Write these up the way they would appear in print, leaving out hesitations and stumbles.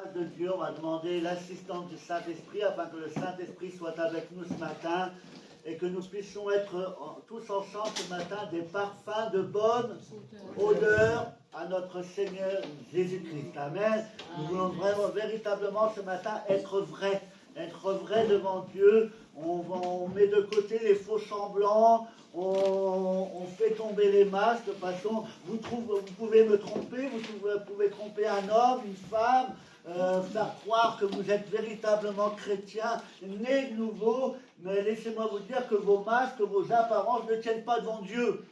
grâce de Dieu, on va demander l'assistance du Saint-Esprit afin que le Saint-Esprit soit avec nous ce matin et que nous puissions être tous ensemble ce matin des parfums de bonne odeur à notre Seigneur Jésus-Christ. Amen. Nous voulons vraiment, véritablement ce matin être vrais devant Dieu. On met de côté les faux semblants, on fait tomber les masques de façon, vous pouvez me tromper, vous pouvez tromper un homme, une femme, faire croire que vous êtes véritablement chrétien, né de nouveau, mais laissez-moi vous dire que vos masques, vos apparences ne tiennent pas devant Dieu,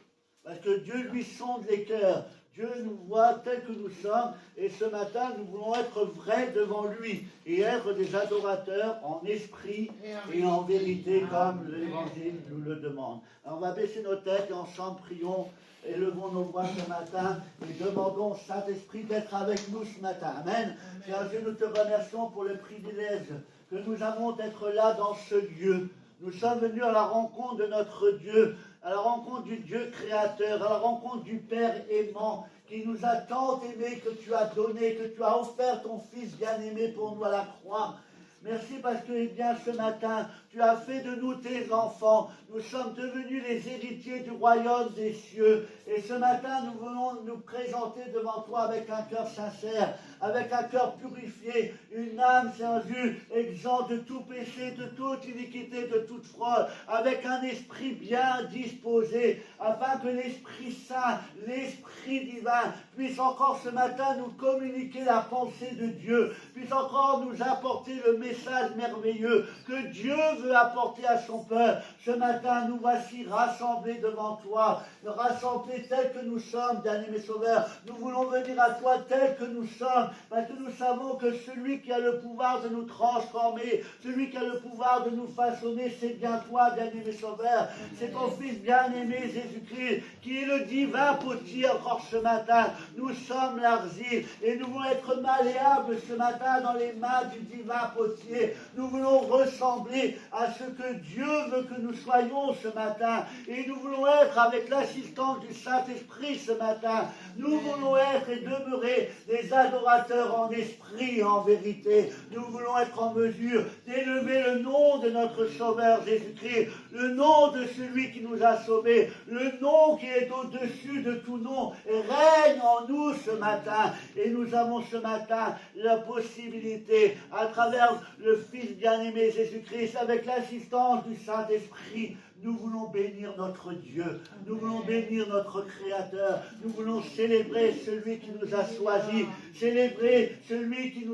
parce que Dieu lui sonde les cœurs. Dieu nous voit tels que nous sommes, et ce matin, nous voulons être vrais devant lui, et être des adorateurs en esprit et en vérité, comme l'Évangile nous le demande. Alors, on va baisser nos têtes et ensemble prions, élevons nos voix ce matin, et demandons au Saint-Esprit d'être avec nous ce matin. Amen. Seigneur Dieu, nous te remercions pour le privilège que nous avons d'être là dans ce lieu. Nous sommes venus à la rencontre de notre Dieu, à la rencontre du Dieu créateur, à la rencontre du Père aimant, qui nous a tant aimés, que tu as donné, que tu as offert ton Fils bien-aimé pour nous à la croix. Merci parce que, eh bien, ce matin, tu as fait de nous tes enfants. Nous sommes devenus les héritiers du royaume des cieux. Et ce matin, nous voulons nous présenter devant toi avec un cœur sincère, avec un cœur purifié, une âme, Seigneur Dieu, exempte de tout péché, de toute iniquité, de toute fraude, avec un esprit bien disposé, afin que l'Esprit Saint, l'Esprit divin, puisse encore ce matin nous communiquer la pensée de Dieu, puisse encore nous apporter le message merveilleux que Dieu veut apporter à son peuple. Ce matin, nous voici rassemblés devant toi, rassemblés tels que nous sommes, bien-aimés sauveurs. Nous voulons venir à toi tels que nous sommes, parce que nous savons que celui qui a le pouvoir de nous transformer, celui qui a le pouvoir de nous façonner, c'est bien toi, bien-aimé sauveur. C'est ton Fils bien-aimé, Jésus-Christ, qui est le divin potier encore ce matin. Nous sommes l'argile et nous voulons être malléables ce matin dans les mains du divin potier. Nous voulons ressembler à ce que Dieu veut que nous soyons ce matin. Et nous voulons être avec l'assistance du Saint-Esprit ce matin. Nous voulons être et demeurer des adorateurs en esprit et en vérité. Nous voulons être en mesure d'élever le nom de notre Sauveur Jésus-Christ, le nom de celui qui nous a sauvés, le nom qui est au-dessus de tout nom, et règne en nous ce matin. Et nous avons ce matin la possibilité, à travers le Fils bien-aimé Jésus-Christ, avec l'assistance du Saint-Esprit, nous voulons bénir notre Dieu, nous voulons bénir notre Créateur, nous voulons célébrer celui qui nous a choisis, célébrer celui qui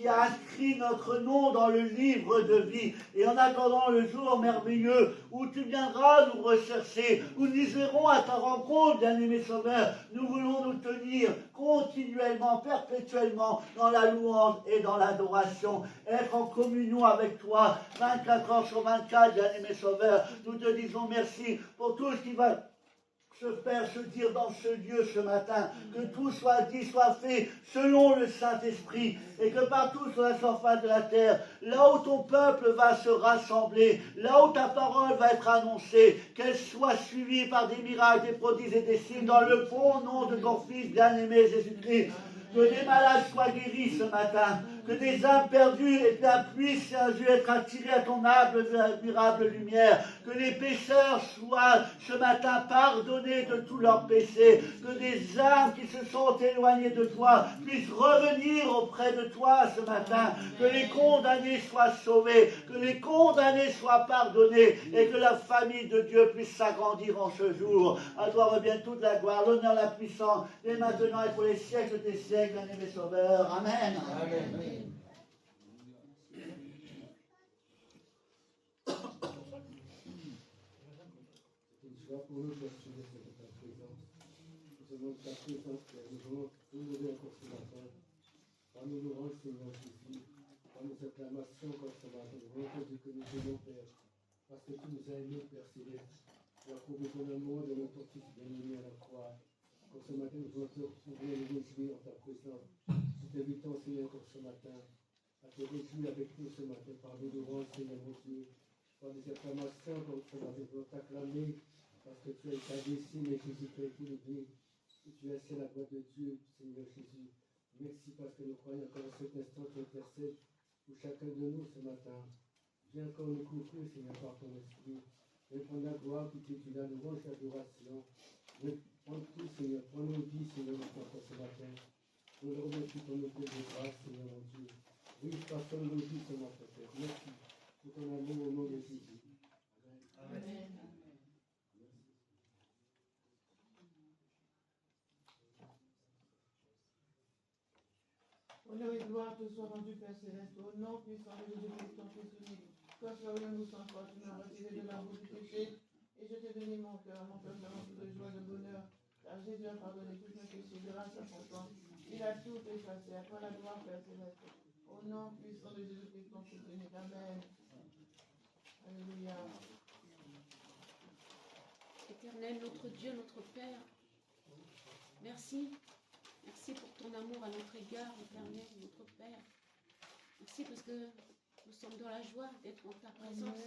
a inscrit notre nom dans le livre de vie. Et en attendant le jour merveilleux où tu viendras nous rechercher, où nous irons à ta rencontre, bien-aimé Sauveur, nous voulons nous tenir continuellement, perpétuellement dans la louange et dans l'adoration, être en communion avec toi 24 heures sur 24, bien-aimé Sauveur. Nous te disons merci pour tout ce qui va se faire, se dire dans ce lieu ce matin, que tout soit dit, soit fait selon le Saint-Esprit, et que partout sur la surface de la terre, là où ton peuple va se rassembler, là où ta parole va être annoncée, qu'elle soit suivie par des miracles, des prodiges et des signes, dans le bon nom de ton Fils bien-aimé Jésus-Christ. Que des malades soient guéris ce matin, que des âmes perdues puissent, Dieu, être attirées à ton admirable lumière, que les pécheurs soient ce matin pardonnés de tous leurs péchés, que des âmes qui se sont éloignées de toi puissent revenir auprès de toi ce matin, que les condamnés soient sauvés, que les condamnés soient pardonnés, et que la famille de Dieu puisse s'agrandir en ce jour. À toi revient toute la gloire, l'honneur, la puissance, dès maintenant et pour les siècles des siècles. Bien-aimé Sauveur, Amen. Amen. C'est une joie pour nous d'assurer ta présence. Nous avons ta présence, Père. Nous voulons nous lever encore ce matin. Par nos louanges, Seigneur Jésus, par nos acclamations encore ce matin. Nous voulons te dire que nous aimons, Père, parce que tu nous as aimés, Père Céleste. Tu as prouvé ton amour de notre Fils bien-aimé à la croix. Pour ce matin, nous voulons nous réjouir en ta présence. Nous t'invitons, Seigneur, pour ce matin, à te réjouir avec nous ce matin, par nos louanges, Seigneur mon Dieu, par des acclamations comme ce matin. Nous voulons t'acclamer, parce que tu as été adressé, mais Jésus, tu as été élevé, et tu as essayé la voix de Dieu, Seigneur Jésus. Merci parce que nous croyons encore à cet instant tu intercèdes pour chacun de nous ce matin. Viens encore nous couvrir, Seigneur, par ton esprit. Et prendre la gloire qui t'est due, la louange, l'adoration. Prends tout, Seigneur. Prends nos vies, Seigneur, encore ce matin. Nous le remercions pour nos de grâce, Seigneur, mon Dieu. Oui, façonne nos vies ce matin, Père. Merci pour ton amour au nom de Jésus. Amen. Amen. Honneur et gloire te soient rendus, Père Céleste, au nom puissant de Jésus-Christ, ton Fils unique. Toi, ferions-nous sans foi, tu m'as retiré de la roue du péché, et je t'ai donné mon cœur flamant de joie, de bonheur, car Jésus a pardonné tous mes péchés grâce à son sang. Il a tout effacé. À toi la gloire, Père Céleste, au nom puissant de Jésus-Christ, ton Fils unique. Amen. Alléluia. Éternel, notre Dieu, notre Père, merci. Merci pour ton amour à notre égard, éternel, notre Père. Merci parce que nous sommes dans la joie d'être en ta présence.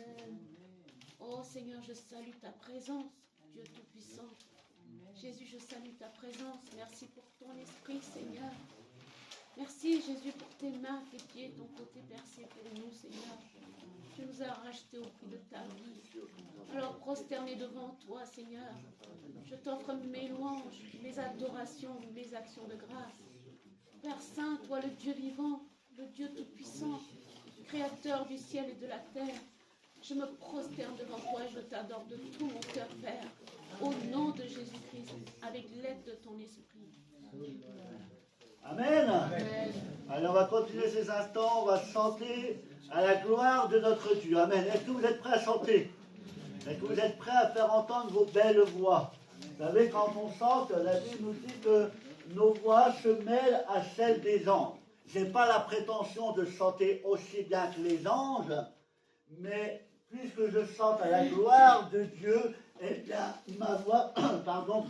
Oh Seigneur, je salue ta présence, Dieu Tout-Puissant. Jésus, je salue ta présence. Merci pour ton esprit, Seigneur. Merci, Jésus, pour tes mains, tes pieds, ton côté percé pour nous, Seigneur. Tu nous as rachetés au prix de ta vie. Alors, prosterné devant toi, Seigneur, je t'offre mes louanges, mes adorations, mes actions de grâce. Père Saint, toi le Dieu vivant, le Dieu Tout-Puissant, Créateur du ciel et de la terre, je me prosterne devant toi et je t'adore de tout mon cœur, Père, au nom de Jésus-Christ, avec l'aide de ton esprit. Amen. Amen. Alors on va continuer ces instants, on va chanter à la gloire de notre Dieu. Amen. Est-ce que vous êtes prêts à chanter? Est-ce que vous êtes prêts à faire entendre vos belles voix? Vous savez, quand on chante, la Bible nous dit que nos voix se mêlent à celles des anges. Je n'ai pas la prétention de chanter aussi bien que les anges, mais puisque je chante à la gloire de Dieu, eh bien, ma voix, pardon,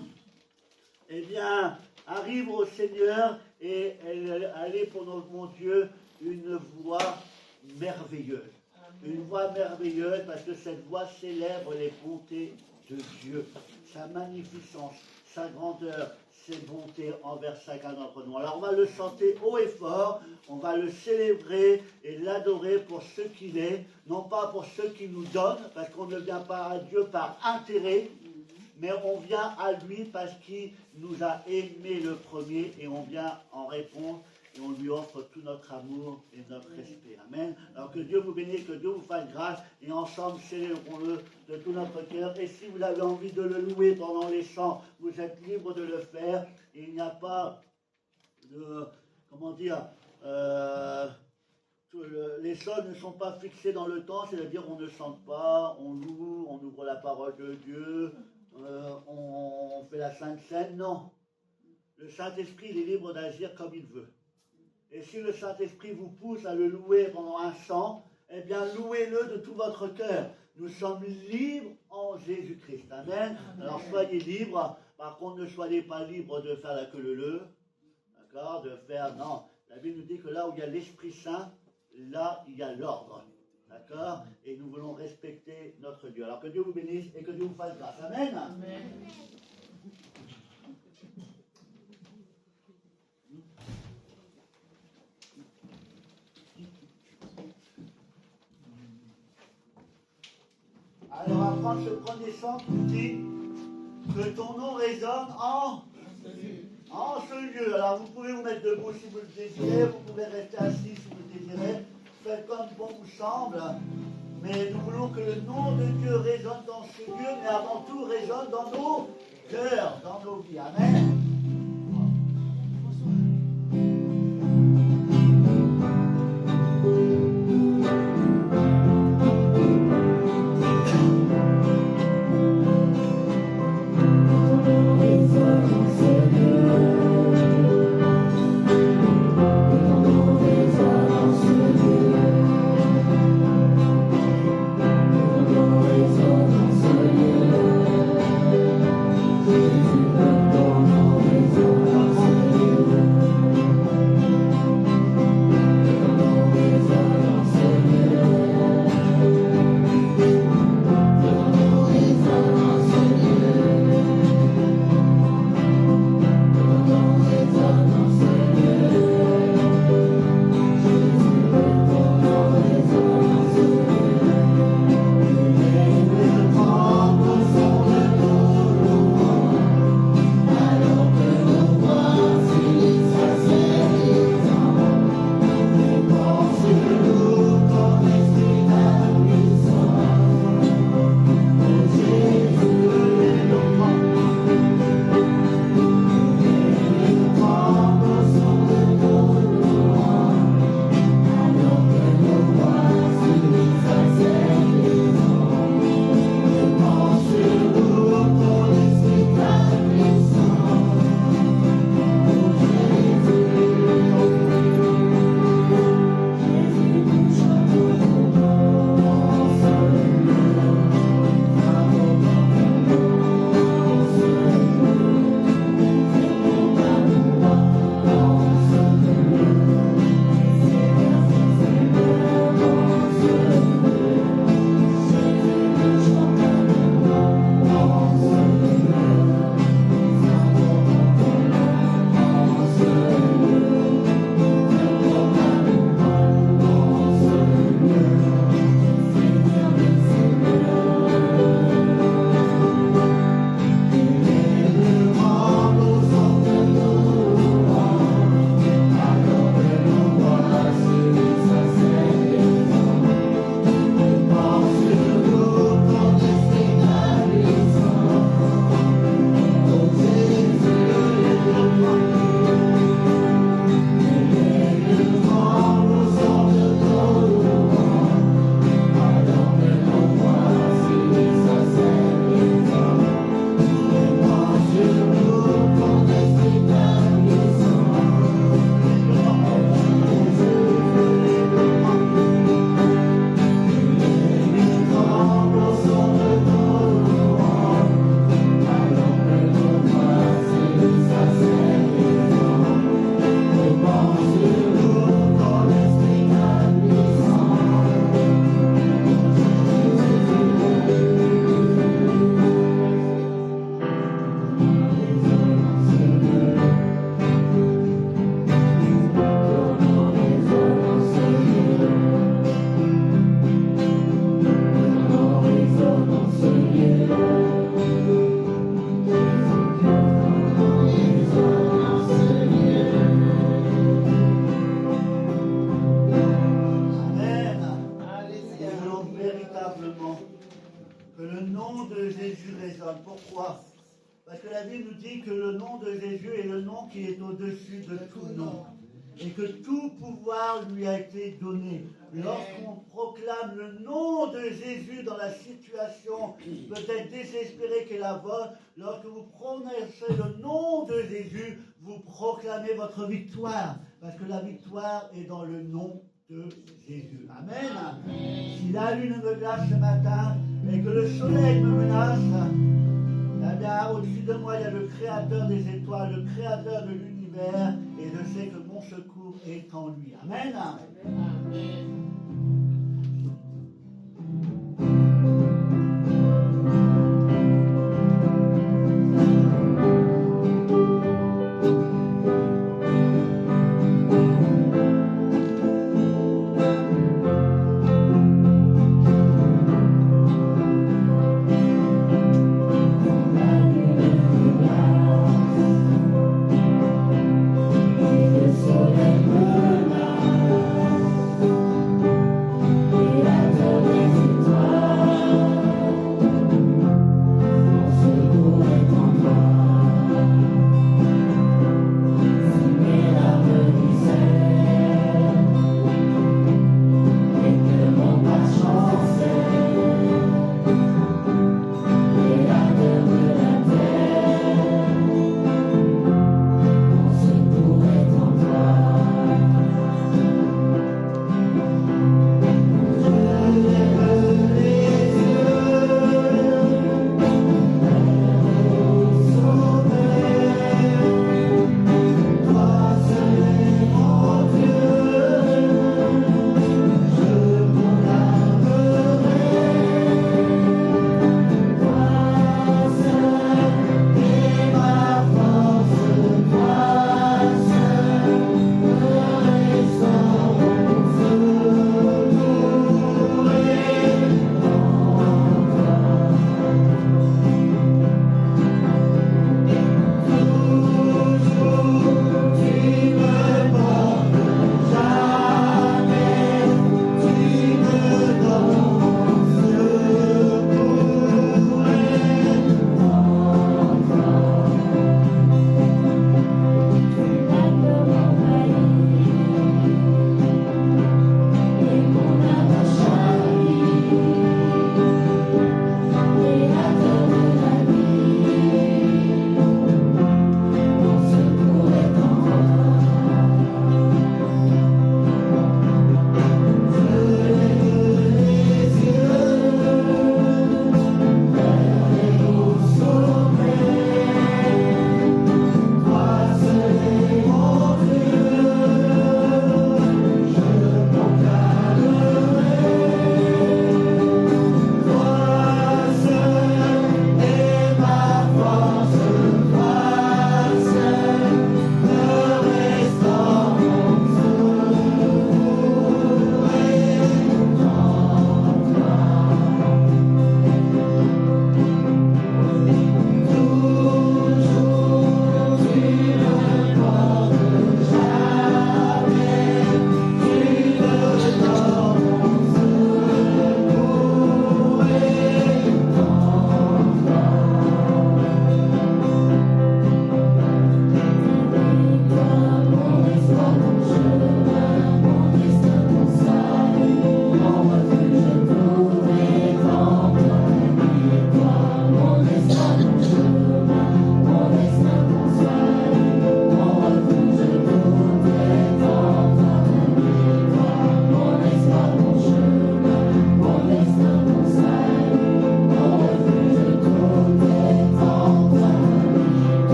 eh bien, arrive au Seigneur et elle est pour mon Dieu une voix merveilleuse. Une voix merveilleuse parce que cette voix célèbre les bontés de Dieu, sa magnificence, sa grandeur, ses bontés envers chacun d'entre nous. Alors on va le chanter haut et fort, on va le célébrer et l'adorer pour ce qu'il est, non pas pour ce qu'il nous donne, parce qu'on ne vient pas à Dieu par intérêt, mais on vient à lui parce qu'il nous a aimés le premier et on vient en réponse et on lui offre tout notre amour et notre respect. Amen. Alors que Dieu vous bénisse, que Dieu vous fasse grâce et ensemble célébrons-le de tout notre cœur. Et si vous avez envie de le louer pendant les chants, vous êtes libre de le faire. Et il n'y a pas de, comment dire, les chants ne sont pas fixés dans le temps, c'est-à-dire on ne chante pas, on loue, on ouvre la parole de Dieu, on fait la Sainte Seine, non. Le Saint-Esprit, il est libre d'agir comme il veut. Et si le Saint-Esprit vous pousse à le louer pendant un chant, eh bien louez-le de tout votre cœur. Nous sommes libres en Jésus-Christ. Amen. Alors soyez libres. Par contre, ne soyez pas libres de faire la queue leu. D'accord? De faire, non. La Bible nous dit que là où il y a l'Esprit Saint, là il y a l'ordre. D'accord? Et nous voulons respecter notre Dieu. Alors que Dieu vous bénisse et que Dieu vous fasse grâce. Amen. Amen. Alors, on va prendre ce premier chant qui dit que ton nom résonne en ce lieu. Alors, vous pouvez vous mettre debout si vous le désirez, vous pouvez rester assis si vous le désirez. Faites comme bon vous semble. Mais nous voulons que le nom de Dieu résonne dans ce lieu, mais avant tout résonne dans nos cœurs, dans nos vies. Amen. Ton nom dit que le nom de Jésus est le nom qui est au-dessus de tout nom. Et que tout pouvoir lui a été donné. Lorsqu'on proclame le nom de Jésus dans la situation peut-être désespérée qu'est la vôtre, lorsque vous prononcez le nom de Jésus, vous proclamez votre victoire. Parce que la victoire est dans le nom de Jésus. Amen. Si la lune me glace ce matin et que le soleil me menace, eh bien, au-dessus de moi, il y a le créateur des étoiles, le créateur de l'univers, et je sais que mon secours est en lui. Amen. Amen. Le soleil me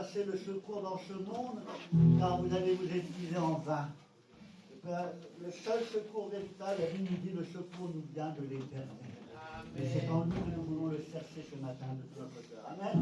chercher le secours dans ce monde, car vous allez vous épuiser en vain. Le seul secours véritable, la Bible nous dit, le secours nous vient de l'Éternel. Et c'est en nous que nous voulons le chercher ce matin de tout notre cœur. Amen.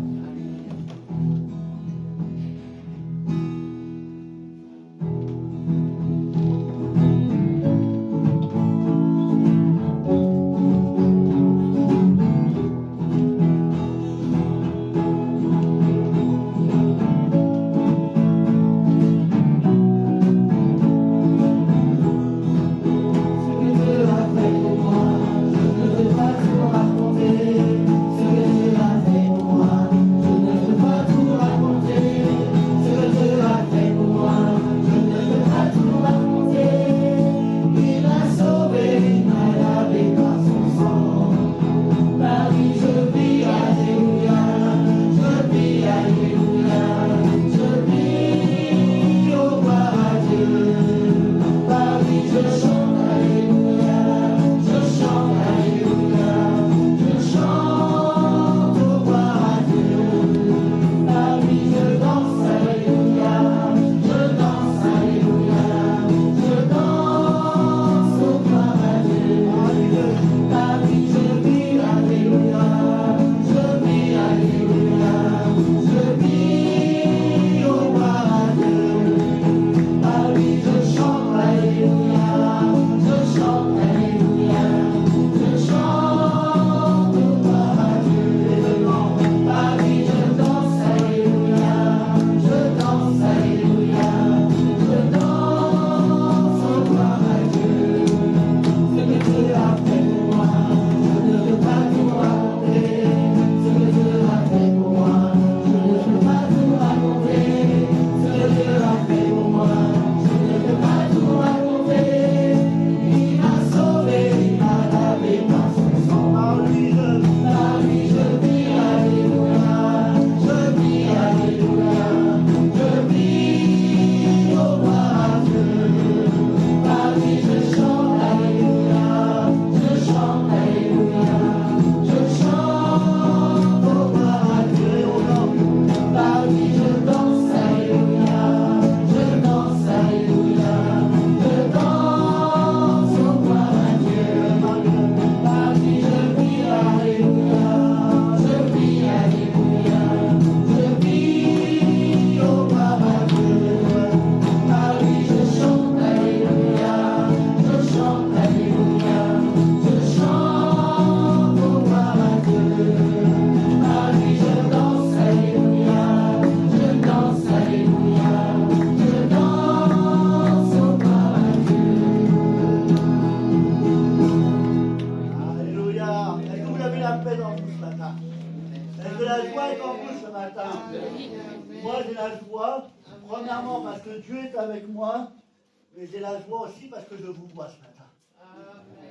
Mais j'ai la joie aussi parce que je vous vois ce matin.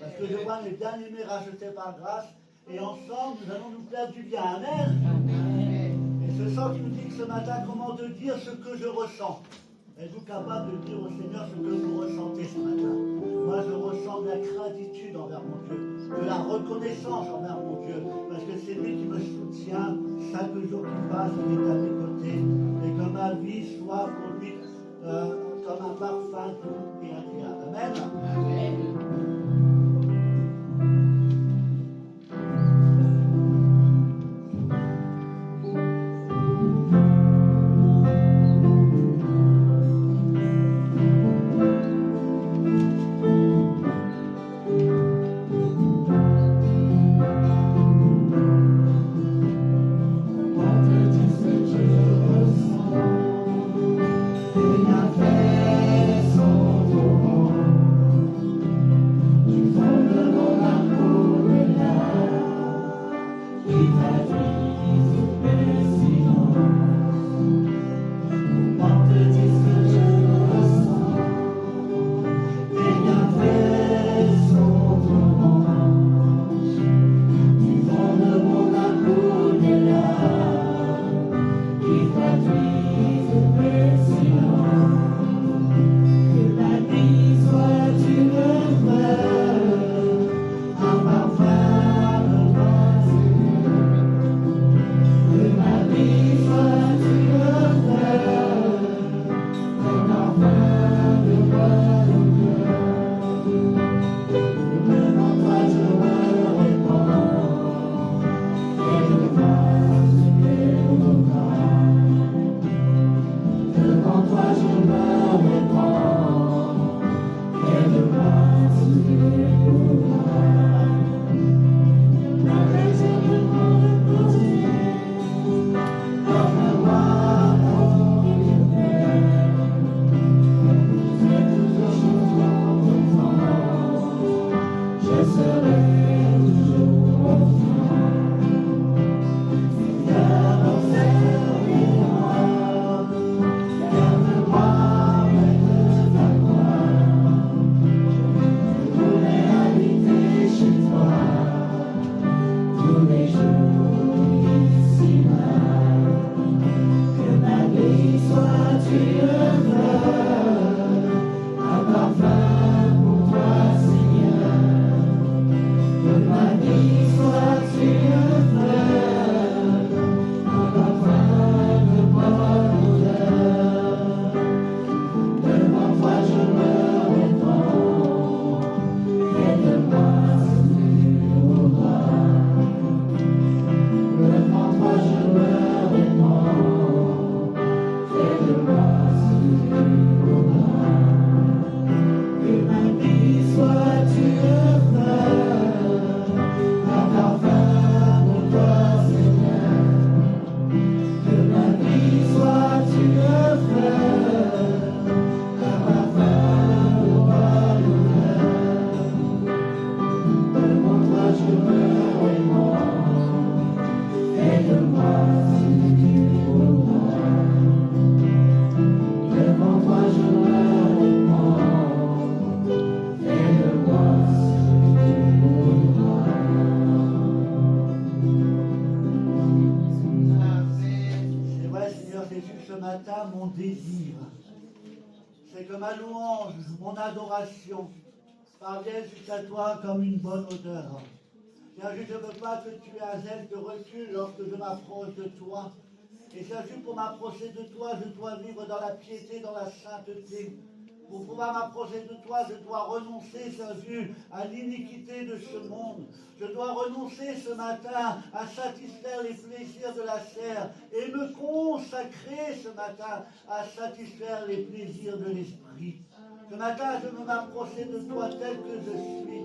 Parce que je vois mes bien-aimés rachetés par grâce. Et ensemble, nous allons nous faire du bien. Amen. Et ce chant qui nous dit que ce matin, comment te dire ce que je ressens. Êtes-vous capable de dire au Seigneur ce que vous ressentez ce matin? Moi, je ressens de la gratitude envers mon Dieu, de la reconnaissance envers mon Dieu, parce que c'est lui qui me soutient chaque jour qui passe, il est à mes côtés, et que ma vie soit pour lui comme un parfum doux et agréable. Amen. Amen. Moi, que tu sais que je ressens. Parviens jusqu'à toi comme une bonne odeur. Seigneur, je ne veux pas que tu aies un zèle de recul lorsque je m'approche de toi. Et Seigneur, pour m'approcher de toi, je dois vivre dans la piété, dans la sainteté. Pour pouvoir m'approcher de toi, je dois renoncer, Seigneur, à l'iniquité de ce monde. Je dois renoncer ce matin à satisfaire les plaisirs de la chair et me consacrer ce matin à satisfaire les plaisirs de l'esprit. Ce matin, je veux m'approcher de toi tel que je suis.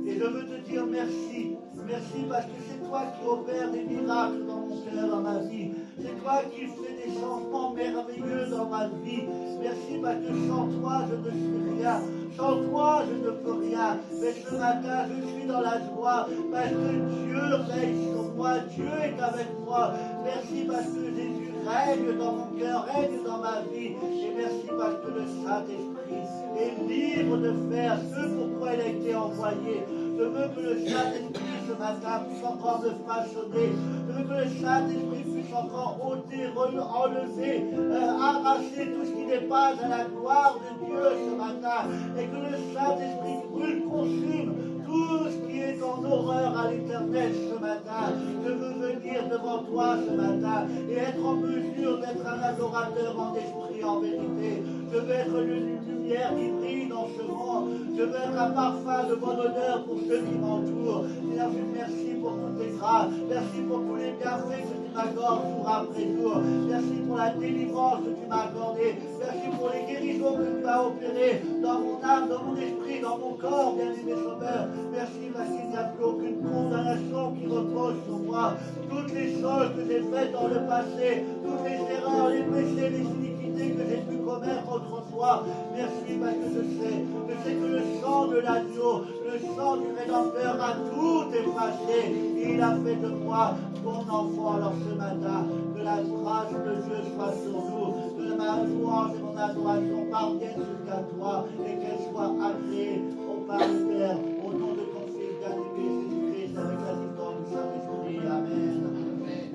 Et je veux te dire merci. Merci parce que c'est toi qui opères des miracles dans mon cœur, dans ma vie. C'est toi qui fais des changements merveilleux dans ma vie. Merci parce que sans toi, je ne suis rien. Sans toi, je ne peux rien. Mais ce matin, je suis dans la joie parce que Dieu règne sur moi. Dieu est avec moi. Merci parce que Jésus règne dans mon cœur, règne dans ma vie. Et merci parce que le Saint-Esprit est libre de faire ce pourquoi il a été envoyé. Je veux que le Saint-Esprit ce matin puisse encore me façonner. Je veux que le Saint-Esprit puisse encore ôter, enlever, arracher tout ce qui n'est pas à la gloire de Dieu ce matin. Et que le Saint-Esprit brûle, consume tout ce qui est en horreur à l'éternel ce matin. Je veux venir devant toi ce matin et être en mesure d'être un adorateur en esprit, en vérité. Je veux être une lumière qui brille dans ce monde. Je veux être un parfum de bonne odeur pour ceux qui m'entourent. Seigneur, merci pour toutes tes grâces. Merci pour tous les bienfaits que tu m'accordes jour après jour. Merci pour la délivrance que tu m'as accordée. Merci pour les guérisons que tu as opérées dans mon âme, dans mon esprit, dans mon corps, bien-aimé Sauveur. Merci parce qu'il n'y a plus aucune condamnation qui repose sur moi. Toutes les choses que j'ai faites dans le passé, toutes les erreurs, les péchés, les iniquités que j'ai pu commettre autrefois. Merci parce que je sais que le sang de l'agneau, le sang du Rédempteur a tout effacé. Et il a fait de moi mon enfant. Alors ce matin, que la grâce de Dieu soit sur nous, que ma louange et mon adoration parviennent jusqu'à toi et qu'elle soit agréée au Père du Père, au nom de ton Fils bien-aimé Jésus-Christ, avec l'assistance du Saint-Esprit. Amen. Amen.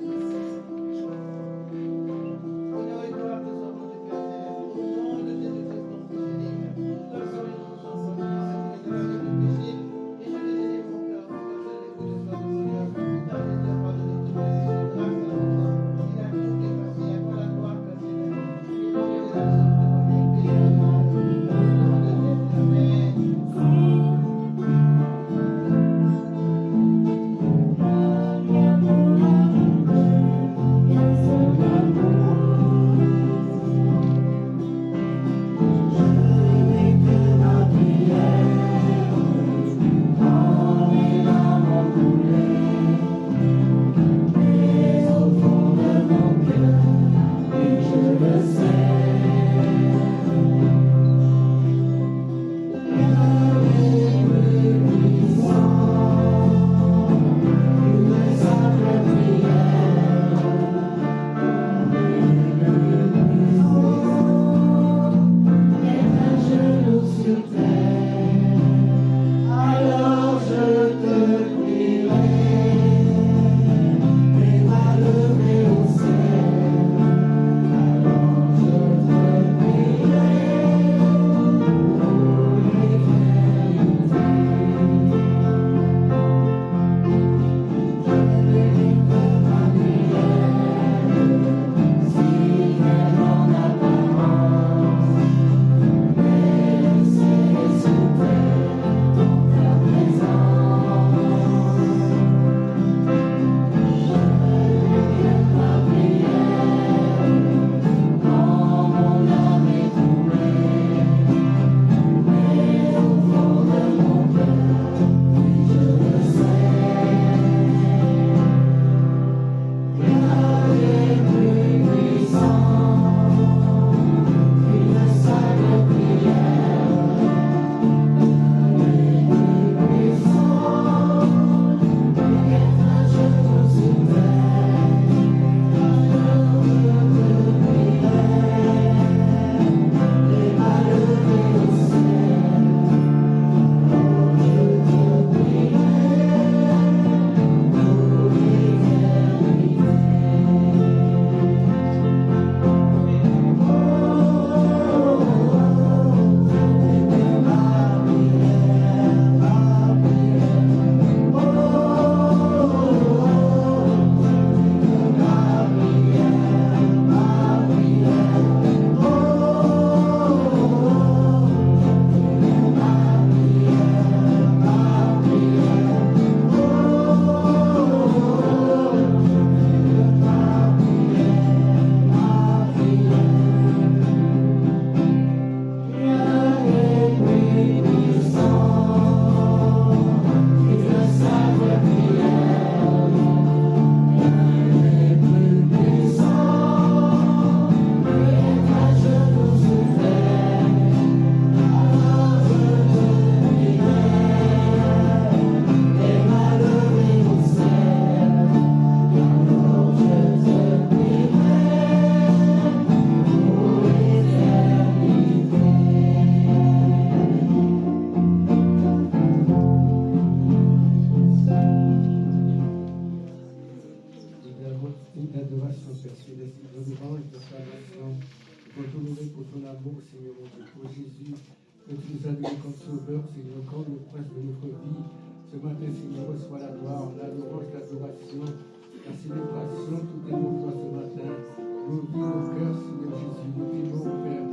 sois honoré pour ton amour, Seigneur mon Dieu, pour Jésus, que tu nous as donné comme sauveur, Seigneur, comme le prince de notre vie. Ce matin, Seigneur, reçois la gloire, la louange, l'adoration, la célébration, tout est pour toi ce matin. Nos vies, nos cœurs, Seigneur Jésus, nous t'aimons, Père.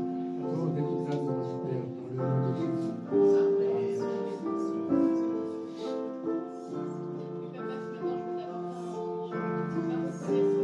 Accorde toute grâce de notre Père, dans le nom de Jésus. Merci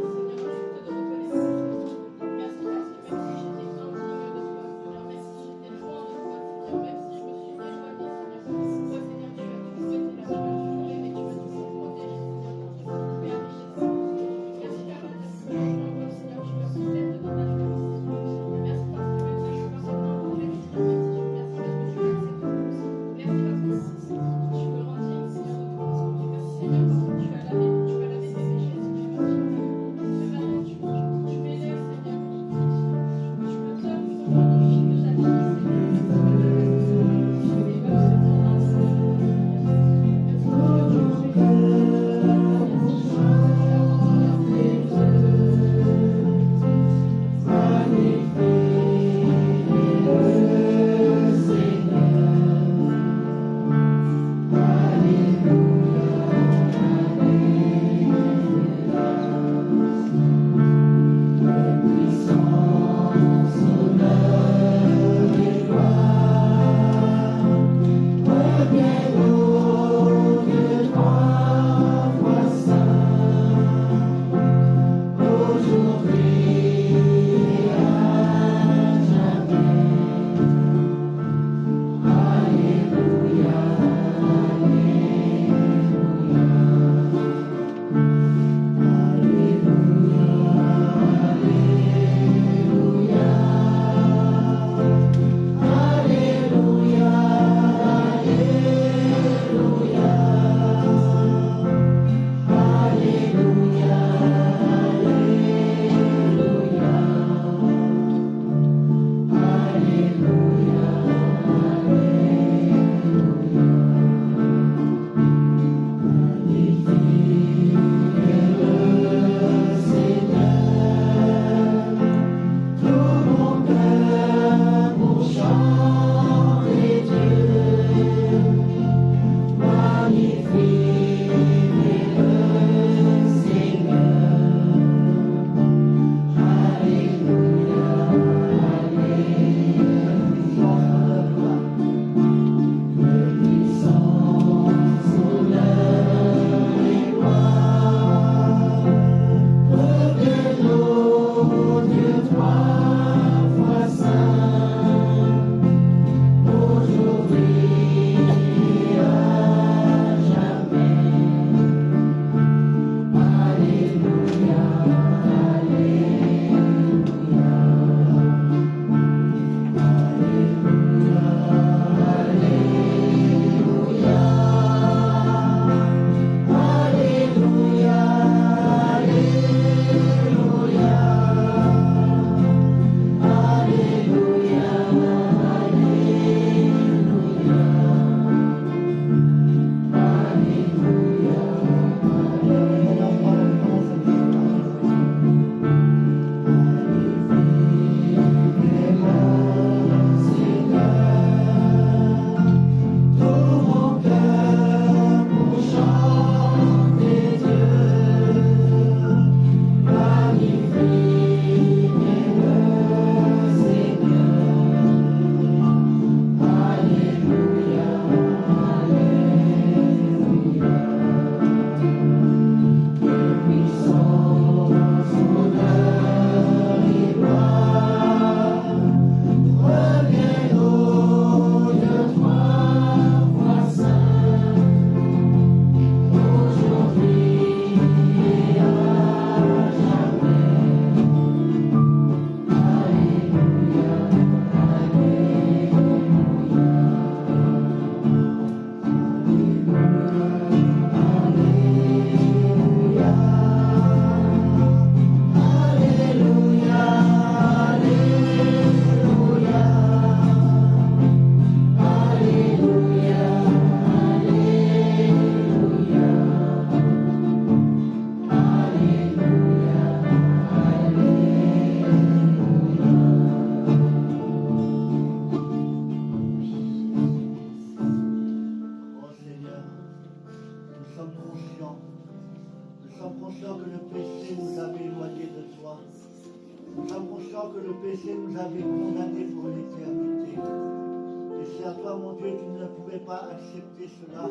péché nous avait condamnés pour l'éternité. Et c'est à toi, mon Dieu, tu ne pouvais pas accepter cela.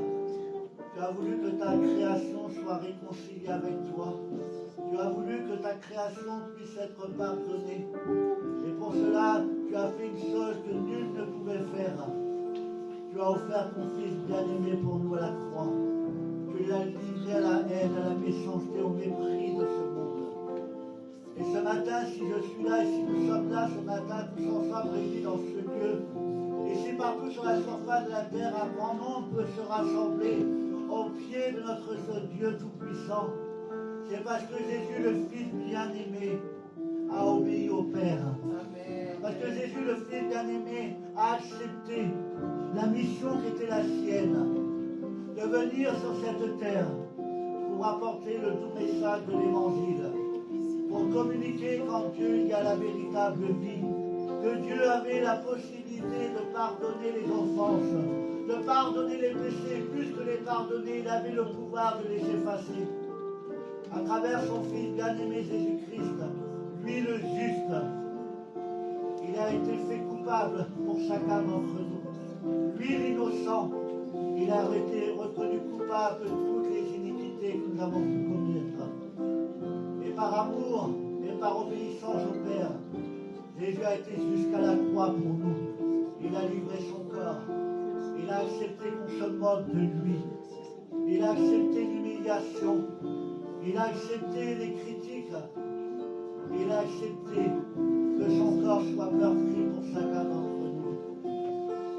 Tu as voulu que ta création soit réconciliée avec toi. Tu as voulu que ta création puisse être pardonnée. Et pour cela, tu as fait une chose que nul ne pouvait faire. Tu as offert ton Fils bien-aimé pour nous à la croix. Tu l'as livré à la haine, à la méchanceté, au mépris de ce monde. Et ce matin, si je suis là et si nous sommes là ce matin, tous ensemble réunis dans ce lieu, et si partout sur la surface de la terre, un grand nombre peut se rassembler au pied de notre Dieu Tout-Puissant, c'est parce que Jésus, le Fils bien-aimé, a obéi au Père. Amen. Parce que Jésus, le Fils bien-aimé, a accepté la mission qui était la sienne, de venir sur cette terre pour apporter le doux message de l'Évangile, pour communiquer qu'en Dieu il y a la véritable vie, que Dieu avait la possibilité de pardonner les offenses, de pardonner les péchés, plus que les pardonner, il avait le pouvoir de les effacer. À travers son Fils bien-aimé Jésus-Christ, lui le juste, il a été fait coupable pour chacun d'entre nous. Lui l'innocent, il a été reconnu coupable de toutes les iniquités que nous avons pu commettre. Et par amour et par obéissance au Père, Jésus a été jusqu'à la croix pour nous. Il a livré son corps. Il a accepté qu'on se moque de lui. Il a accepté l'humiliation. Il a accepté les critiques. Il a accepté que son corps soit meurtri pour chacun d'entre nous.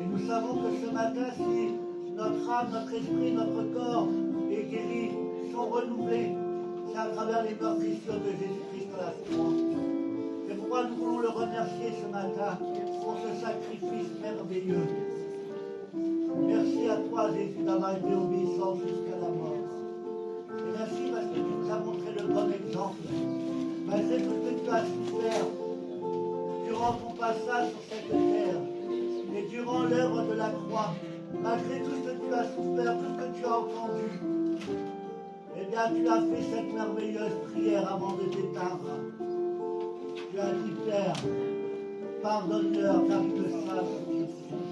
Et nous savons que ce matin, si notre âme, notre esprit, notre corps est guéri, sont renouvelés, c'est à travers les meurtrissures de Jésus-Christ à la croix. C'est pourquoi nous voulons le remercier ce matin pour ce sacrifice merveilleux. Merci à toi, Jésus, d'avoir été obéissant jusqu'à la mort. Et merci parce que tu nous as montré le bon exemple. Malgré tout ce que tu as souffert durant ton passage sur cette terre et durant l'œuvre de la croix, malgré tout ce que tu as souffert, tout ce que tu as entendu, eh bien tu as fait cette merveilleuse prière avant de t'éteindre. Tu as dit, Père, pardonne-leur car ils ne savent ce qu'ils font.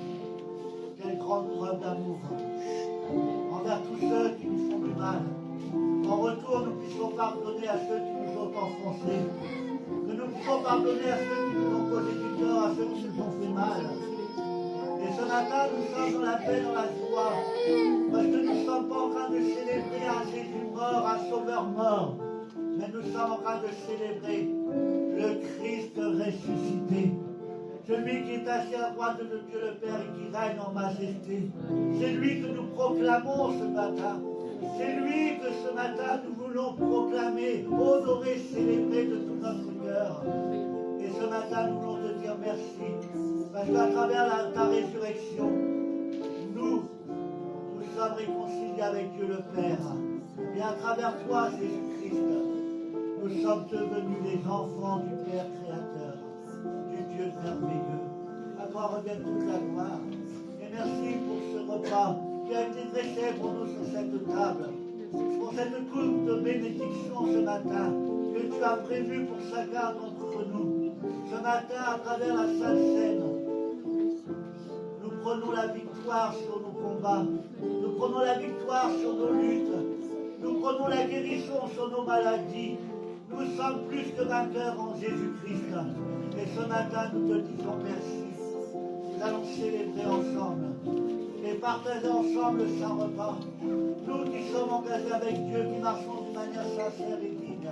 Quelle grande preuve d'amour envers tous ceux qui nous font du mal. En retour, nous puissions pardonner à ceux qui nous ont enfoncés. Que nous puissions pardonner à ceux qui nous ont causé du tort, à ceux qui nous ont fait mal. Et ce matin, nous sommes dans la paix, dans la joie. Parce que nous ne sommes pas en train de célébrer un Jésus mort, un sauveur mort. Mais nous sommes en train de célébrer le Christ ressuscité. Celui qui est assis à la droite de Dieu le Père et qui règne en majesté. C'est lui que nous proclamons ce matin. C'est lui que ce matin nous voulons proclamer, honorer, célébrer de tout notre cœur. Et ce matin nous voulons te dire merci. Parce qu'à travers ta résurrection, nous sommes réconciliés avec Dieu le Père. Et à travers toi, Jésus-Christ, nous sommes devenus les enfants du Père créateur, du Dieu merveilleux. À toi revient toute la gloire. Et merci pour ce repas qui a été dressé pour nous sur cette table, pour cette coupe de bénédiction ce matin, que tu as prévu pour chacun d'entre nous. Ce matin, à travers la Sainte Seine, nous prenons la victoire sur nos combats, nous prenons la victoire sur nos luttes, nous prenons la guérison sur nos maladies. Nous sommes plus que vainqueurs en Jésus-Christ. Et ce matin, nous te disons merci. Nous allons célébrer ensemble et partager ensemble le saint repas. Nous qui sommes engagés avec Dieu, qui marchons d'une manière sincère et digne.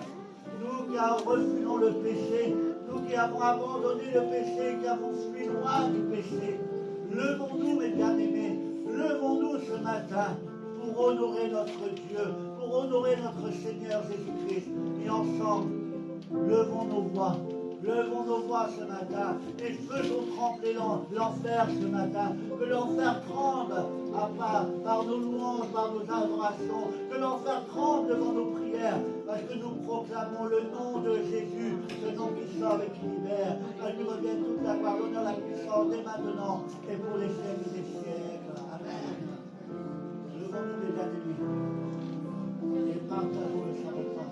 Nous qui refusons le péché, nous qui avons abandonné le péché, qui avons fui loin du péché. Levons-nous, mes bien-aimés, levons-nous ce matin pour honorer notre Dieu, pour honorer notre Seigneur Jésus-Christ. Et ensemble, levons nos voix ce matin et faisons trembler l'enfer ce matin. Que l'enfer tremble par nos louanges, par nos adorations. Que l'enfer tremble devant nos prières parce que nous proclamons le nom de Jésus, ce nom qui sauve et qui libère. À lui revienne toute la gloire, l'honneur, la puissance dès maintenant et pour les siècles des siècles. Amen. Levons-nous les bien-aimés et partageons le saint repas.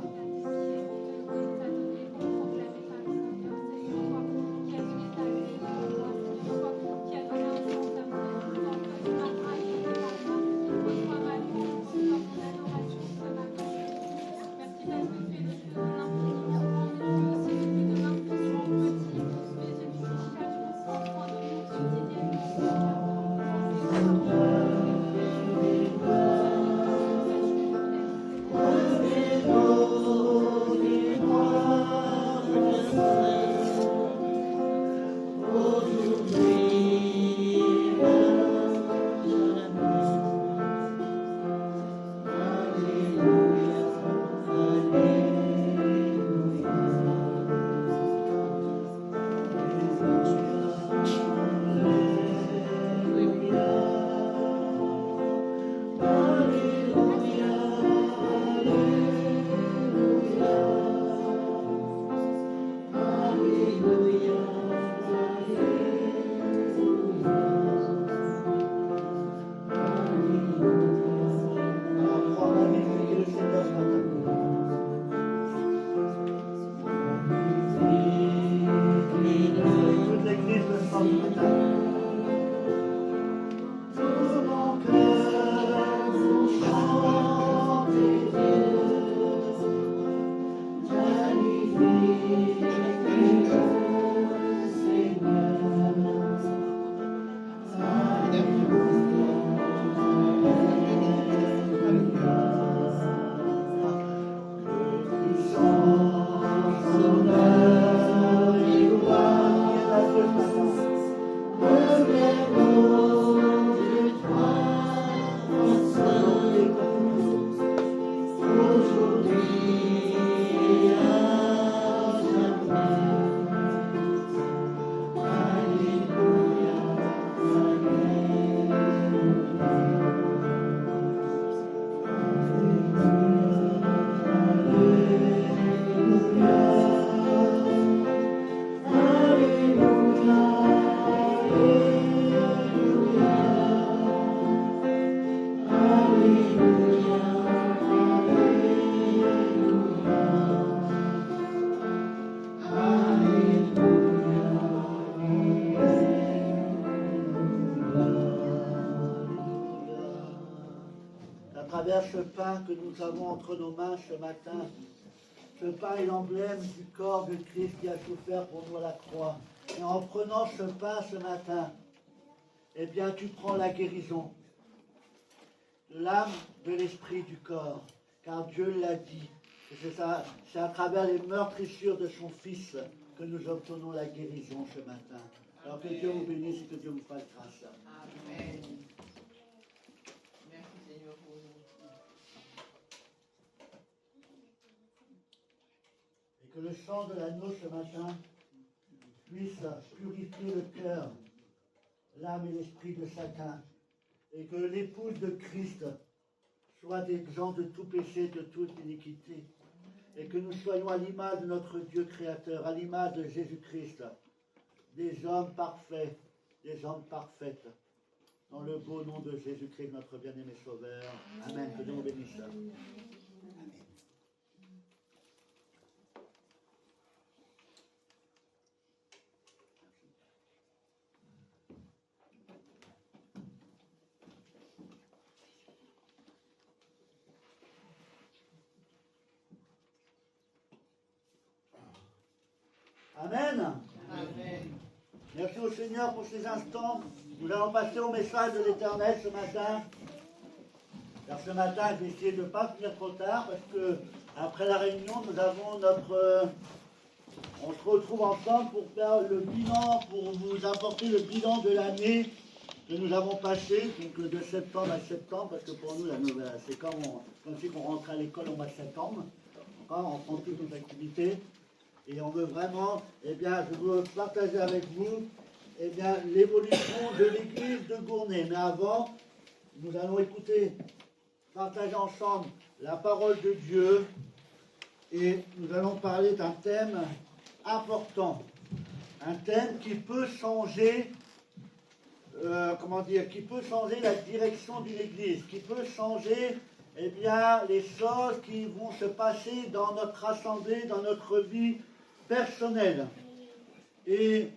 ce matin. Tout mon cœur vous chante Dieu, magnifie le Seigneur. À travers ce pain que nous avons entre nos mains ce matin, ce pain est l'emblème du corps de Christ qui a souffert pour nous à la croix. Et en prenant ce pain ce matin, eh bien tu prends la guérison de l'âme, de l'esprit, du corps. Car Dieu l'a dit. C'est à travers les meurtrissures de son Fils que nous obtenons la guérison ce matin. Alors que Dieu vous bénisse et que Dieu vous fasse grâce. Amen. Merci Seigneur pour nous. Et que le sang de l'agneau ce matin puisse purifier le cœur, l'âme et l'esprit de chacun. Et que l'épouse de Christ soit exempte de tout péché, de toute iniquité. Et que nous soyons à l'image de notre Dieu créateur, à l'image de Jésus-Christ, des hommes parfaits, des hommes parfaites. Dans le beau nom de Jésus-Christ, notre bien-aimé Sauveur. Amen. Que Dieu vous bénisse. Amen. Amen. Merci au Seigneur pour ces instants. Nous allons passer au message de l'Éternel ce matin. Alors ce matin, j'ai essayé de ne pas finir trop tard parce que après la réunion, nous avons on se retrouve ensemble pour faire le bilan, pour vous apporter le bilan de l'année que nous avons passée, donc de septembre à septembre, parce que pour nous, c'est comme si on rentrait à l'école au mois de septembre. On prend toutes nos activités. Et on veut vraiment, je veux partager avec vous, l'évolution de l'église de Gournay. Mais avant, nous allons partager ensemble la parole de Dieu. Et nous allons parler d'un thème important. Un thème qui peut changer, qui peut changer la direction d'une église, qui peut changer les choses qui vont se passer dans notre assemblée, dans notre vie personnelle. Et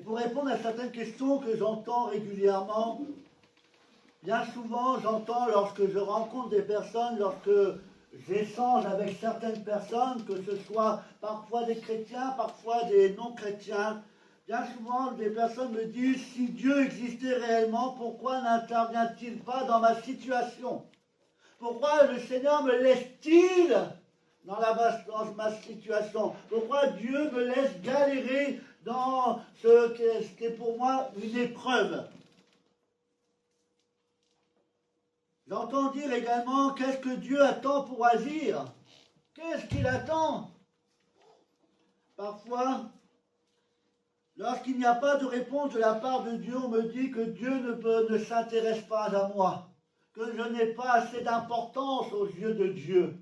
pour répondre à certaines questions que j'entends régulièrement, bien souvent j'entends lorsque je rencontre des personnes, lorsque j'échange avec certaines personnes, que ce soit parfois des chrétiens, parfois des non-chrétiens, bien souvent des personnes me disent, si Dieu existait réellement, pourquoi n'intervient-il pas dans ma situation? Pourquoi le Seigneur me laisse-t-il dans ma situation? Pourquoi Dieu me laisse galérer dans ce qui est pour moi une épreuve? J'entends dire également, qu'est-ce que Dieu attend pour agir? Qu'est-ce qu'il attend? Parfois, lorsqu'il n'y a pas de réponse de la part de Dieu, on me dit que Dieu ne s'intéresse pas à moi, que je n'ai pas assez d'importance aux yeux de Dieu,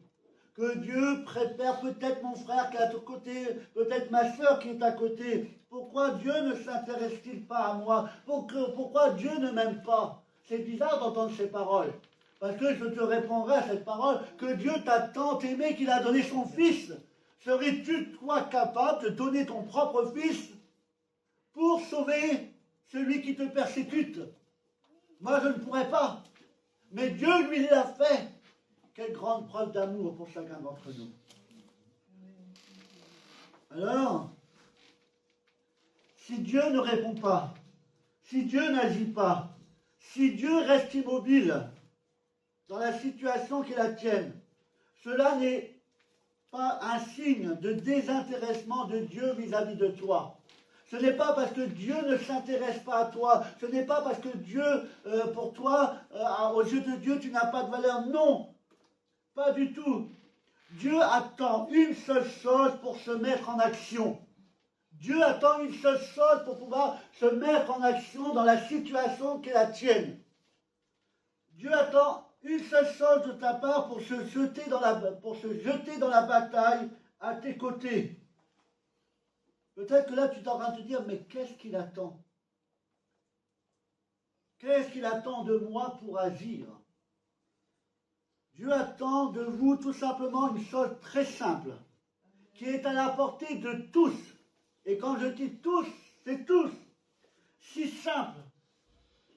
que Dieu préfère peut-être mon frère qui est à côté, peut-être ma soeur qui est à côté. Pourquoi Dieu ne s'intéresse-t-il pas à moi? Pourquoi Dieu ne m'aime pas? C'est bizarre d'entendre ces paroles, parce que je te répondrai à cette parole, que Dieu t'a tant aimé qu'il a donné son Fils. Serais-tu, toi, capable de donner ton propre Fils pour sauver celui qui te persécute. Moi, je ne pourrais pas. Mais Dieu, lui, l'a fait. Quelle grande preuve d'amour pour chacun d'entre nous. Alors, si Dieu ne répond pas, si Dieu n'agit pas, si Dieu reste immobile dans la situation qui est la tienne, cela n'est pas un signe de désintéressement de Dieu vis-à-vis de toi. Ce n'est pas parce que Dieu ne s'intéresse pas à toi, ce n'est pas parce que Dieu, pour toi, aux yeux de Dieu, tu n'as pas de valeur. Non, pas du tout. Dieu attend une seule chose pour se mettre en action. Dieu attend une seule chose pour pouvoir se mettre en action dans la situation qui est la tienne. Dieu attend une seule chose de ta part pour se jeter dans la bataille à tes côtés. Peut-être que là, tu es en train de te dire, mais qu'est-ce qu'il attend? Qu'est-ce qu'il attend de moi pour agir? Dieu attend de vous tout simplement une chose très simple, qui est à la portée de tous. Et quand je dis tous, c'est tous. Si simple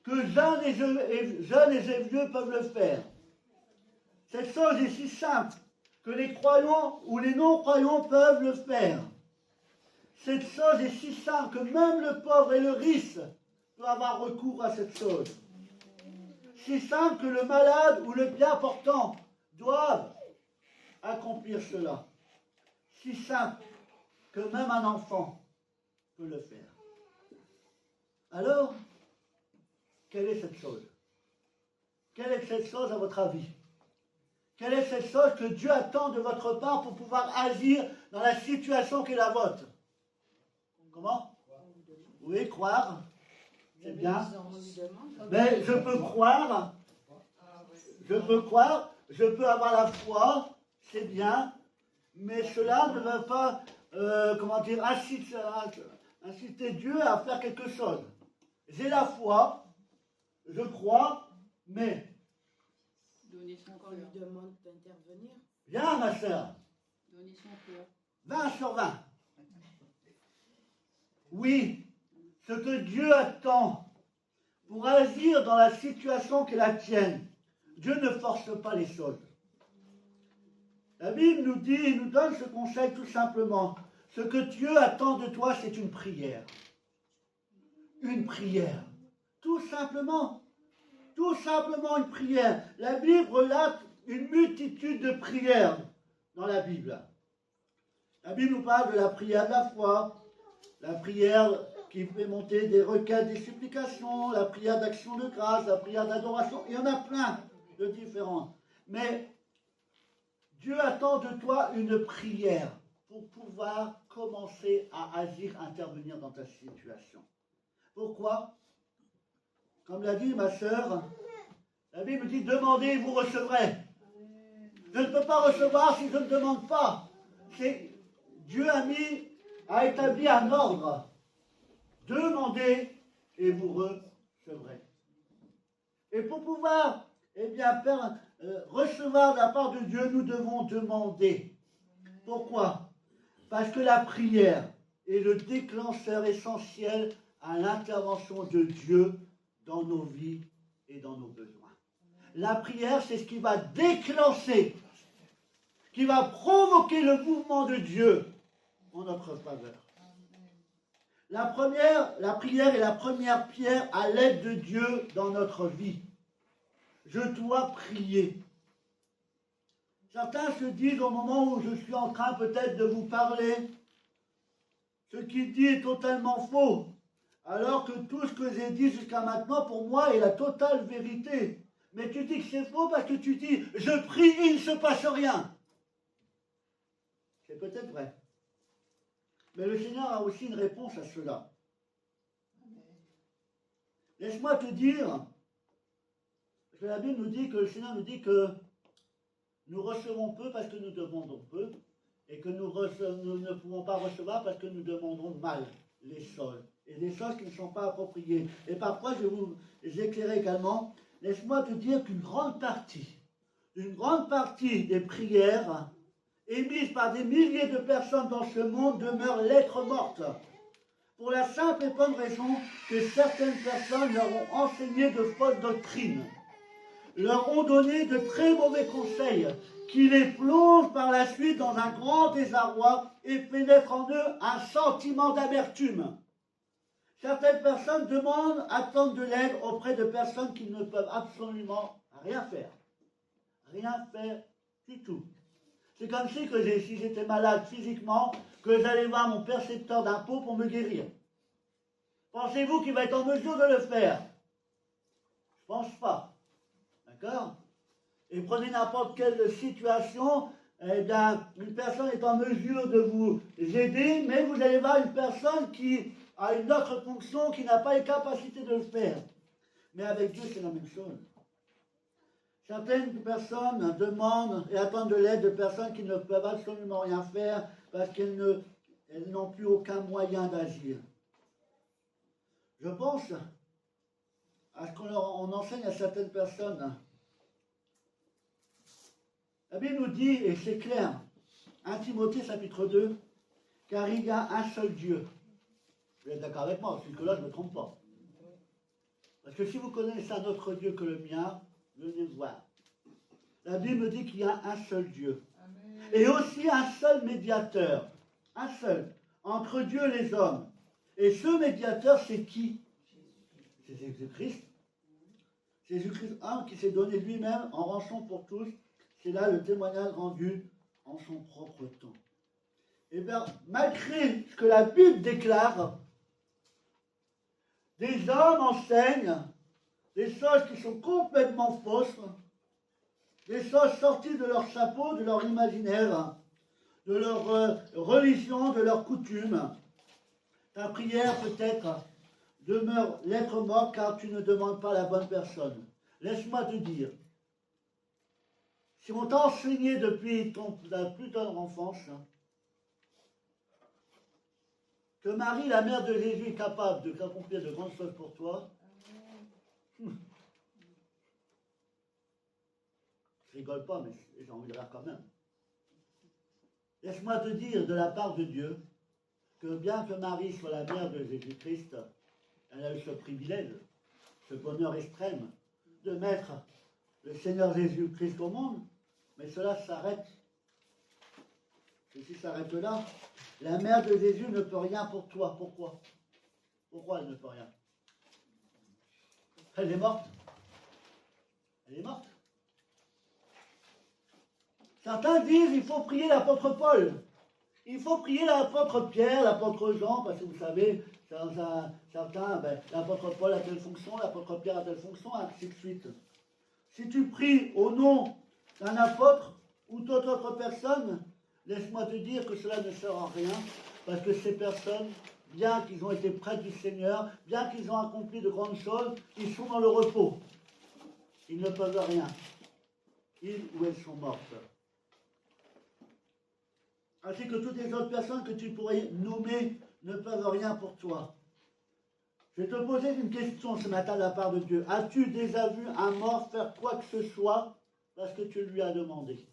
que jeunes et vieux peuvent le faire. Cette chose est si simple que les croyants ou les non-croyants peuvent le faire. Cette chose est si simple que même le pauvre et le riche peuvent avoir recours à cette chose. Si simple que le malade ou le bien portant doivent accomplir cela. Si simple que même un enfant peut le faire. Alors, quelle est cette chose? Quelle est cette chose à votre avis? Quelle est cette chose que Dieu attend de votre part pour pouvoir agir dans la situation qui est la vôtre? Comment? Oui, croire. C'est bien. Mais je peux croire. Je peux avoir la foi. C'est bien. Mais cela ne va pas, inciter Dieu à faire quelque chose. J'ai la foi. Je crois. Mais. On lui demande d'intervenir. Bien, ma sœur. 20 sur 20. Oui, ce que Dieu attend pour agir dans la situation qui est la tienne, Dieu ne force pas les choses. La Bible nous dit, nous donne ce conseil tout simplement. Ce que Dieu attend de toi, c'est une prière. Une prière. Tout simplement. Tout simplement une prière. La Bible relate une multitude de prières dans la Bible. La Bible nous parle de la prière de la foi, la prière qui fait monter des requêtes, des supplications, la prière d'action de grâce, la prière d'adoration. Il y en a plein de différentes. Mais Dieu attend de toi une prière pour pouvoir commencer à agir, intervenir dans ta situation. Pourquoi? Comme l'a dit ma sœur, la Bible dit, demandez et vous recevrez. Je ne peux pas recevoir si je ne demande pas. Dieu a établi un ordre. Demandez et vous recevrez. Et pour pouvoir recevoir de la part de Dieu, nous devons demander. Pourquoi? Parce que la prière est le déclencheur essentiel à l'intervention de Dieu dans nos vies et dans nos besoins. La prière, c'est ce qui va déclencher, qui va provoquer le mouvement de Dieu en notre faveur. La prière est la première pierre à l'aide de Dieu dans notre vie. Je dois prier. Certains se disent au moment où je suis en train peut-être de vous parler, ce qu'il dit est totalement faux, alors que tout ce que j'ai dit jusqu'à maintenant pour moi est la totale vérité. Mais tu dis que c'est faux parce que tu dis « je prie, il ne se passe rien ». C'est peut-être vrai. Mais le Seigneur a aussi une réponse à cela. Laisse-moi te dire, parce que la Bible nous dit que le Seigneur nous dit que nous recevons peu parce que nous demandons peu, et que nous ne pouvons pas recevoir parce que nous demandons mal les choses, et des choses qui ne sont pas appropriées. Et parfois, je vais vous éclairer également, laisse-moi te dire qu'une grande partie des prières émises par des milliers de personnes dans ce monde demeurent lettres mortes. pour la simple et bonne raison que certaines personnes leur ont enseigné de fausses doctrines, leur ont donné de très mauvais conseils, qui les plongent par la suite dans un grand désarroi et pénètrent en eux un sentiment d'amertume. Certaines personnes attendent de l'aide auprès de personnes qui ne peuvent absolument rien faire. Rien faire du tout. C'est comme si j'étais malade physiquement, que j'allais voir mon percepteur d'impôts pour me guérir. Pensez-vous qu'il va être en mesure de le faire? Je pense pas. D'accord? Et prenez n'importe quelle situation, eh bien, une personne est en mesure de vous aider, mais vous allez voir une personne qui a une autre fonction, qui n'a pas les capacités de le faire. Mais avec Dieu, c'est la même chose. Certaines personnes demandent et attendent de l'aide de personnes qui ne peuvent absolument rien faire parce qu'elles n'ont plus aucun moyen d'agir. Je pense à ce qu'on enseigne à certaines personnes. La Bible nous dit, et c'est clair, 1 Timothée chapitre 2, car il y a un seul Dieu. Vous êtes d'accord avec moi, parce que là je ne me trompe pas. Parce que si vous connaissez un autre Dieu que le mien, venez voir. La Bible me dit qu'il y a un seul Dieu. Amen. Et aussi un seul médiateur. Un seul. Entre Dieu et les hommes. Et ce médiateur, c'est qui? C'est Jésus-Christ. C'est Jésus-Christ, un qui s'est donné lui-même en rançon pour tous. C'est là le témoignage rendu en son propre temps. Et bien, malgré ce que la Bible déclare, des hommes enseignent des choses qui sont complètement fausses, des choses sorties de leur chapeau, de leur imaginaire, de leur religion, de leur coutume. Ta prière peut-être demeure lettre morte car tu ne demandes pas la bonne personne. Laisse-moi te dire, si on t'a enseigné depuis ta plus tendre enfance que Marie, la mère de Jésus, est capable d'accomplir de grandes choses pour toi, je rigole pas, mais j'ai envie de rire quand même. Laisse-moi te dire de la part de Dieu que bien que Marie soit la mère de Jésus-Christ, elle a eu ce privilège, ce bonheur extrême de mettre le Seigneur Jésus-Christ au monde, mais cela s'arrête. Ceci s'arrête là. La mère de Jésus ne peut rien pour toi. Pourquoi? Pourquoi elle ne peut rien? Elle est morte. Elle est morte. Certains disent il faut prier l'apôtre Paul. Il faut prier l'apôtre Pierre, l'apôtre Jean, parce que vous savez, certains, l'apôtre Paul a telle fonction, l'apôtre Pierre a telle fonction, ainsi de suite. Si tu pries au nom d'un apôtre ou toute autre personne, laisse-moi te dire que cela ne sert à rien, parce que ces personnes, bien qu'ils ont été près du Seigneur, bien qu'ils ont accompli de grandes choses, ils sont dans le repos. Ils ne peuvent rien. Ils ou elles sont mortes. Ainsi que toutes les autres personnes que tu pourrais nommer ne peuvent rien pour toi. Je vais te poser une question ce matin de la part de Dieu. As-tu déjà vu un mort faire quoi que ce soit parce que tu lui as demandé?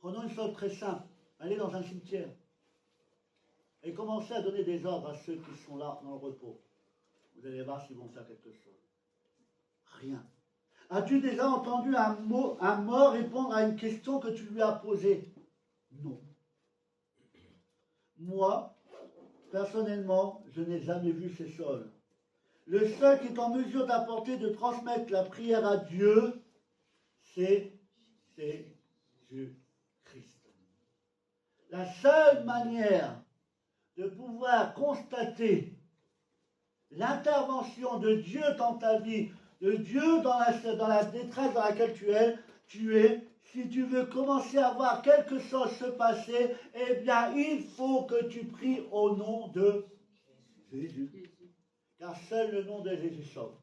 Prenons une chose très simple. Allez dans un cimetière et commencez à donner des ordres à ceux qui sont là dans le repos. Vous allez voir s'ils vont faire quelque chose. Rien. As-tu déjà entendu un mort répondre à une question que tu lui as posée? Non. Moi, personnellement, je n'ai jamais vu ces choses. Le seul qui est en mesure d'apporter, de transmettre la prière à Dieu, c'est Jésus-Christ. La seule manière de pouvoir constater l'intervention de Dieu dans ta vie, de Dieu dans la détresse dans laquelle tu es, si tu veux commencer à voir quelque chose se passer, eh bien, il faut que tu pries au nom de Jésus. Car seul le nom de Jésus sauve.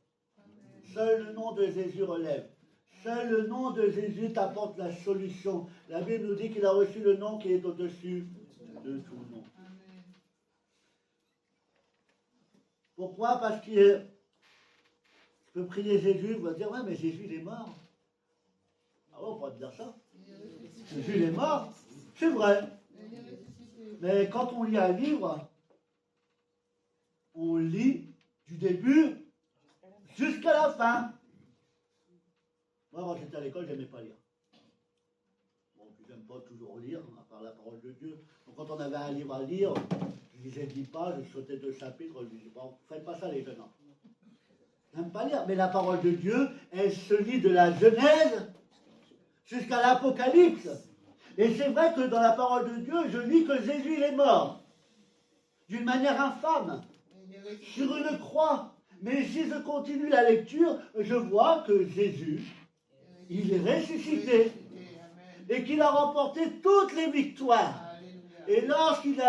Seul le nom de Jésus relève. Seul le nom de Jésus t'apporte la solution. La Bible nous dit qu'il a reçu le nom qui est au-dessus de tout nom. Pourquoi? Parce que je peux prier Jésus, vous allez dire, ouais, mais Jésus, il est mort. Ah ouais, on pourrait dire ça. Jésus, il est mort. C'est vrai. Mais quand on lit un livre, on lit du début jusqu'à la fin. Moi, quand j'étais à l'école, je n'aimais pas lire. Bon, puis j'aime pas toujours lire, à part la parole de Dieu. Donc quand on avait un livre à lire, je lisais 10 pages, je sautais 2 chapitres, je disais, bon, faites pas ça les jeunes. J'aime pas lire, mais la parole de Dieu, elle se lit de la Genèse jusqu'à l'Apocalypse. Et c'est vrai que dans la parole de Dieu, je lis que Jésus il est mort, d'une manière infâme, sur une croix. Mais si je continue la lecture, je vois que Jésus, il est ressuscité et qu'il a remporté toutes les victoires. Et lorsqu'il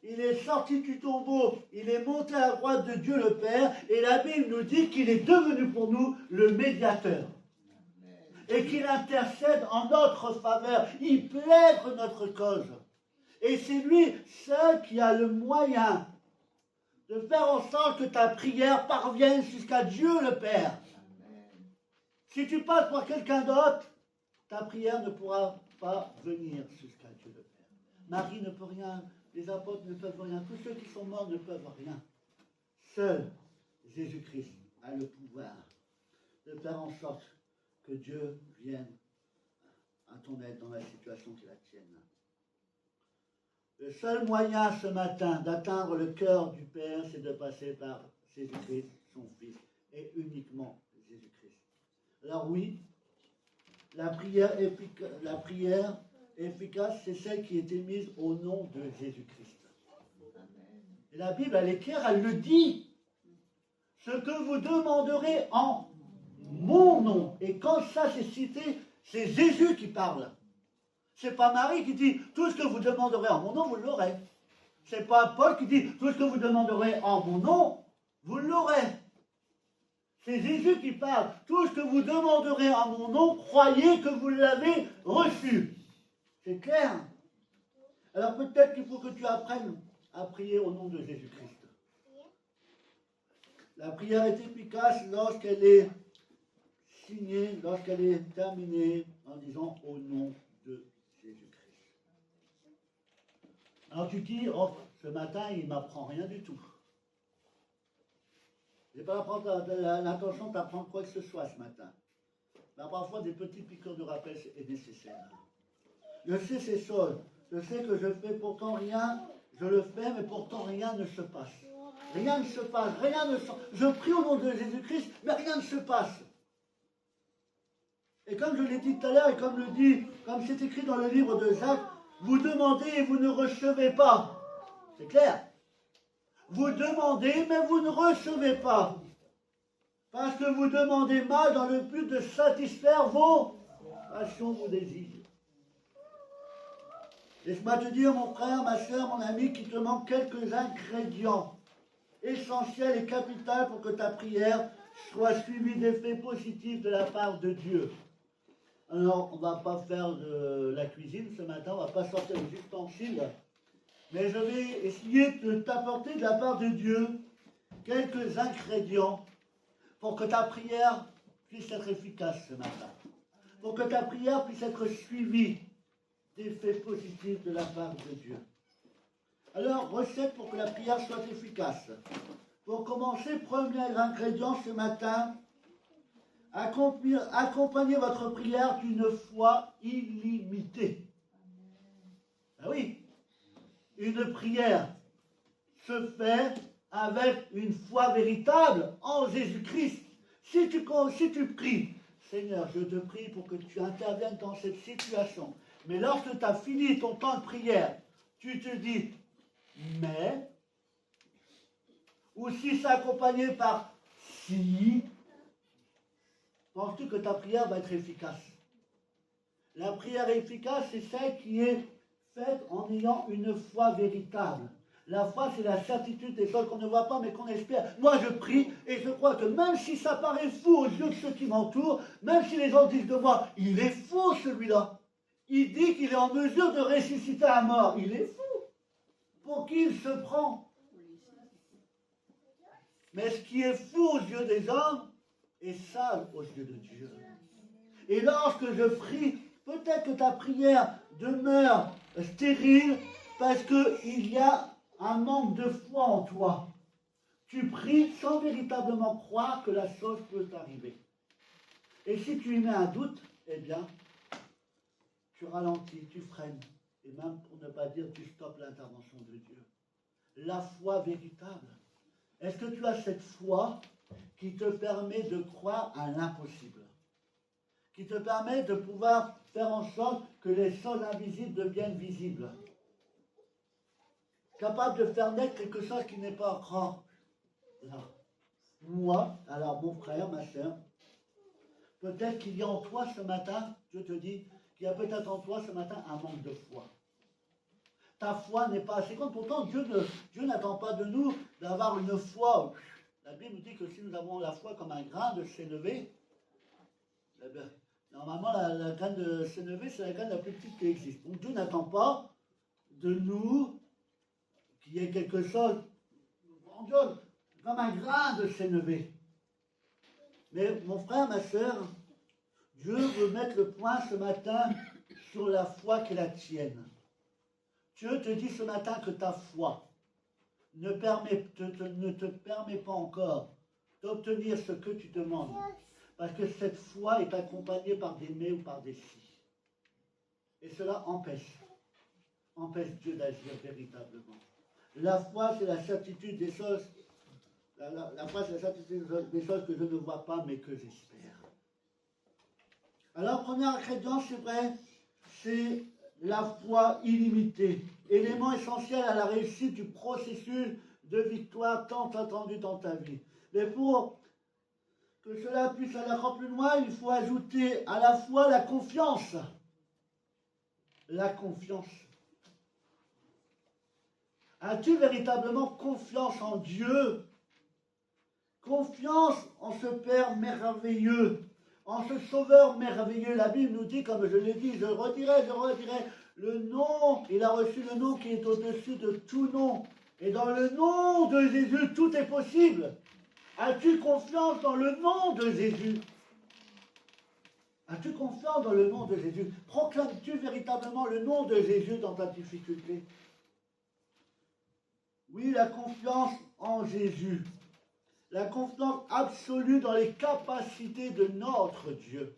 est sorti du tombeau, il est monté à la droite de Dieu le Père, et la Bible nous dit qu'il est devenu pour nous le médiateur. Et qu'il intercède en notre faveur, il plaide notre cause. Et c'est lui seul qui a le moyen de faire en sorte que ta prière parvienne jusqu'à Dieu le Père. Si tu passes par quelqu'un d'autre, ta prière ne pourra pas venir jusqu'à Dieu le Père. Marie ne peut rien, les apôtres ne peuvent rien, tous ceux qui sont morts ne peuvent rien. Seul Jésus-Christ a le pouvoir de faire en sorte que Dieu vienne à ton aide dans la situation qui est la tienne. Le seul moyen ce matin d'atteindre le cœur du Père, c'est de passer par Jésus-Christ, son Fils, et uniquement Jésus-Christ. Alors oui, la prière efficace, c'est celle qui est émise au nom de Jésus-Christ. Et la Bible, elle est claire, elle le dit. Ce que vous demanderez en mon nom. Et quand ça c'est cité, c'est Jésus qui parle. C'est pas Marie qui dit tout ce que vous demanderez en mon nom, vous l'aurez. C'est pas Paul qui dit tout ce que vous demanderez en mon nom, vous l'aurez. C'est Jésus qui parle. Tout ce que vous demanderez en mon nom, croyez que vous l'avez reçu. C'est clair. Alors peut-être qu'il faut que tu apprennes à prier au nom de Jésus-Christ. La prière est efficace lorsqu'elle est signée, lorsqu'elle est terminée en disant au nom de Jésus-Christ. Alors tu dis, oh, ce matin, il ne m'apprend rien du tout. Je n'ai pas l'intention d'apprendre quoi que ce soit ce matin. Mais parfois, des petits piqûres de rappel est nécessaire. Je sais ces choses. Je sais que je fais pourtant rien. Je le fais, mais pourtant rien ne se passe. Rien ne se passe. Rien ne se... Je prie au nom de Jésus-Christ, mais rien ne se passe. Et comme je l'ai dit tout à l'heure, et comme c'est écrit dans le livre de Jacques, vous demandez et vous ne recevez pas. C'est clair. Vous demandez, mais vous ne recevez pas. Parce que vous demandez mal dans le but de satisfaire vos passions, vos désirs. Laisse-moi te dire, mon frère, ma soeur, mon ami, qu'il te manque quelques ingrédients essentiels et capitaux pour que ta prière soit suivie d'effets positifs de la part de Dieu. Alors, on ne va pas faire de la cuisine ce matin, on ne va pas sortir les ustensiles, mais je vais essayer de t'apporter de la part de Dieu quelques ingrédients pour que ta prière puisse être efficace ce matin, pour que ta prière puisse être suivie d'effets positifs de la part de Dieu. Alors, recette pour que la prière soit efficace. Pour commencer, premier ingrédient ce matin, accompagnez votre prière d'une foi illimitée. Ah oui, une prière se fait avec une foi véritable en Jésus-Christ. Si tu pries, Seigneur, je te prie pour que tu interviennes dans cette situation. Mais lorsque tu as fini ton temps de prière, tu te dis, mais, ou si c'est accompagné par si, penses-tu que ta prière va être efficace? La prière efficace, c'est celle qui est faite en ayant une foi véritable. La foi, c'est la certitude des choses qu'on ne voit pas, mais qu'on espère. Moi, je prie et je crois que même si ça paraît fou aux yeux de ceux qui m'entourent, même si les gens disent de moi, il est fou celui-là. Il dit qu'il est en mesure de ressusciter à mort. Il est fou. Pour qui il se prend? Mais ce qui est fou aux yeux des hommes est sale aux yeux de Dieu. Et lorsque je prie, peut-être que ta prière demeure stérile, Parce qu'il y a un manque de foi en toi. Tu pries sans véritablement croire que la chose peut t'arriver. Et si tu y mets un doute, eh bien, tu ralentis, tu freines. Et même, pour ne pas dire, tu stoppes l'intervention de Dieu. La foi véritable. Est-ce que tu as cette foi qui te permet de croire à l'impossible? Qui te permet de pouvoir faire en sorte que les choses invisibles deviennent visibles? Capable de faire naître quelque chose qui n'est pas encore là. Moi, alors mon frère, ma soeur, peut-être qu'il y a en toi ce matin, je te dis, qu'il y a peut-être en toi ce matin un manque de foi. Ta foi n'est pas assez grande. Pourtant, Dieu n'attend pas de nous d'avoir une foi. La Bible nous dit que si nous avons la foi comme un grain de sénévé, eh bien, normalement, la graine de sénévé, c'est la graine la plus petite qui existe. Donc Dieu n'attend pas de nous qu'il y ait quelque chose grandiose, comme un grain de sénévé. Mais mon frère, ma soeur, Dieu veut mettre le point ce matin sur la foi qui est la tienne. Dieu te dit ce matin que ta foi ne te permet pas encore d'obtenir ce que tu demandes. Parce que cette foi est accompagnée par des mais ou par des si. Et cela empêche Dieu d'agir véritablement. La foi, c'est la certitude des choses. La foi, c'est la certitude des choses que je ne vois pas, mais que j'espère. Alors, premier ingrédient, c'est vrai, c'est la foi illimitée, élément essentiel à la réussite du processus de victoire tant attendu dans ta vie. Mais pour que cela puisse aller encore plus loin, il faut ajouter à la fois la confiance. La confiance. As-tu véritablement confiance en Dieu? Confiance en ce Père merveilleux, en ce Sauveur merveilleux. La Bible nous dit, comme je l'ai dit, je redirai, le nom, il a reçu le nom qui est au-dessus de tout nom. Et dans le nom de Jésus, tout est possible. As-tu confiance dans le nom de Jésus? As-tu confiance dans le nom de Jésus? Proclames-tu véritablement le nom de Jésus dans ta difficulté? Oui, la confiance en Jésus. La confiance absolue dans les capacités de notre Dieu.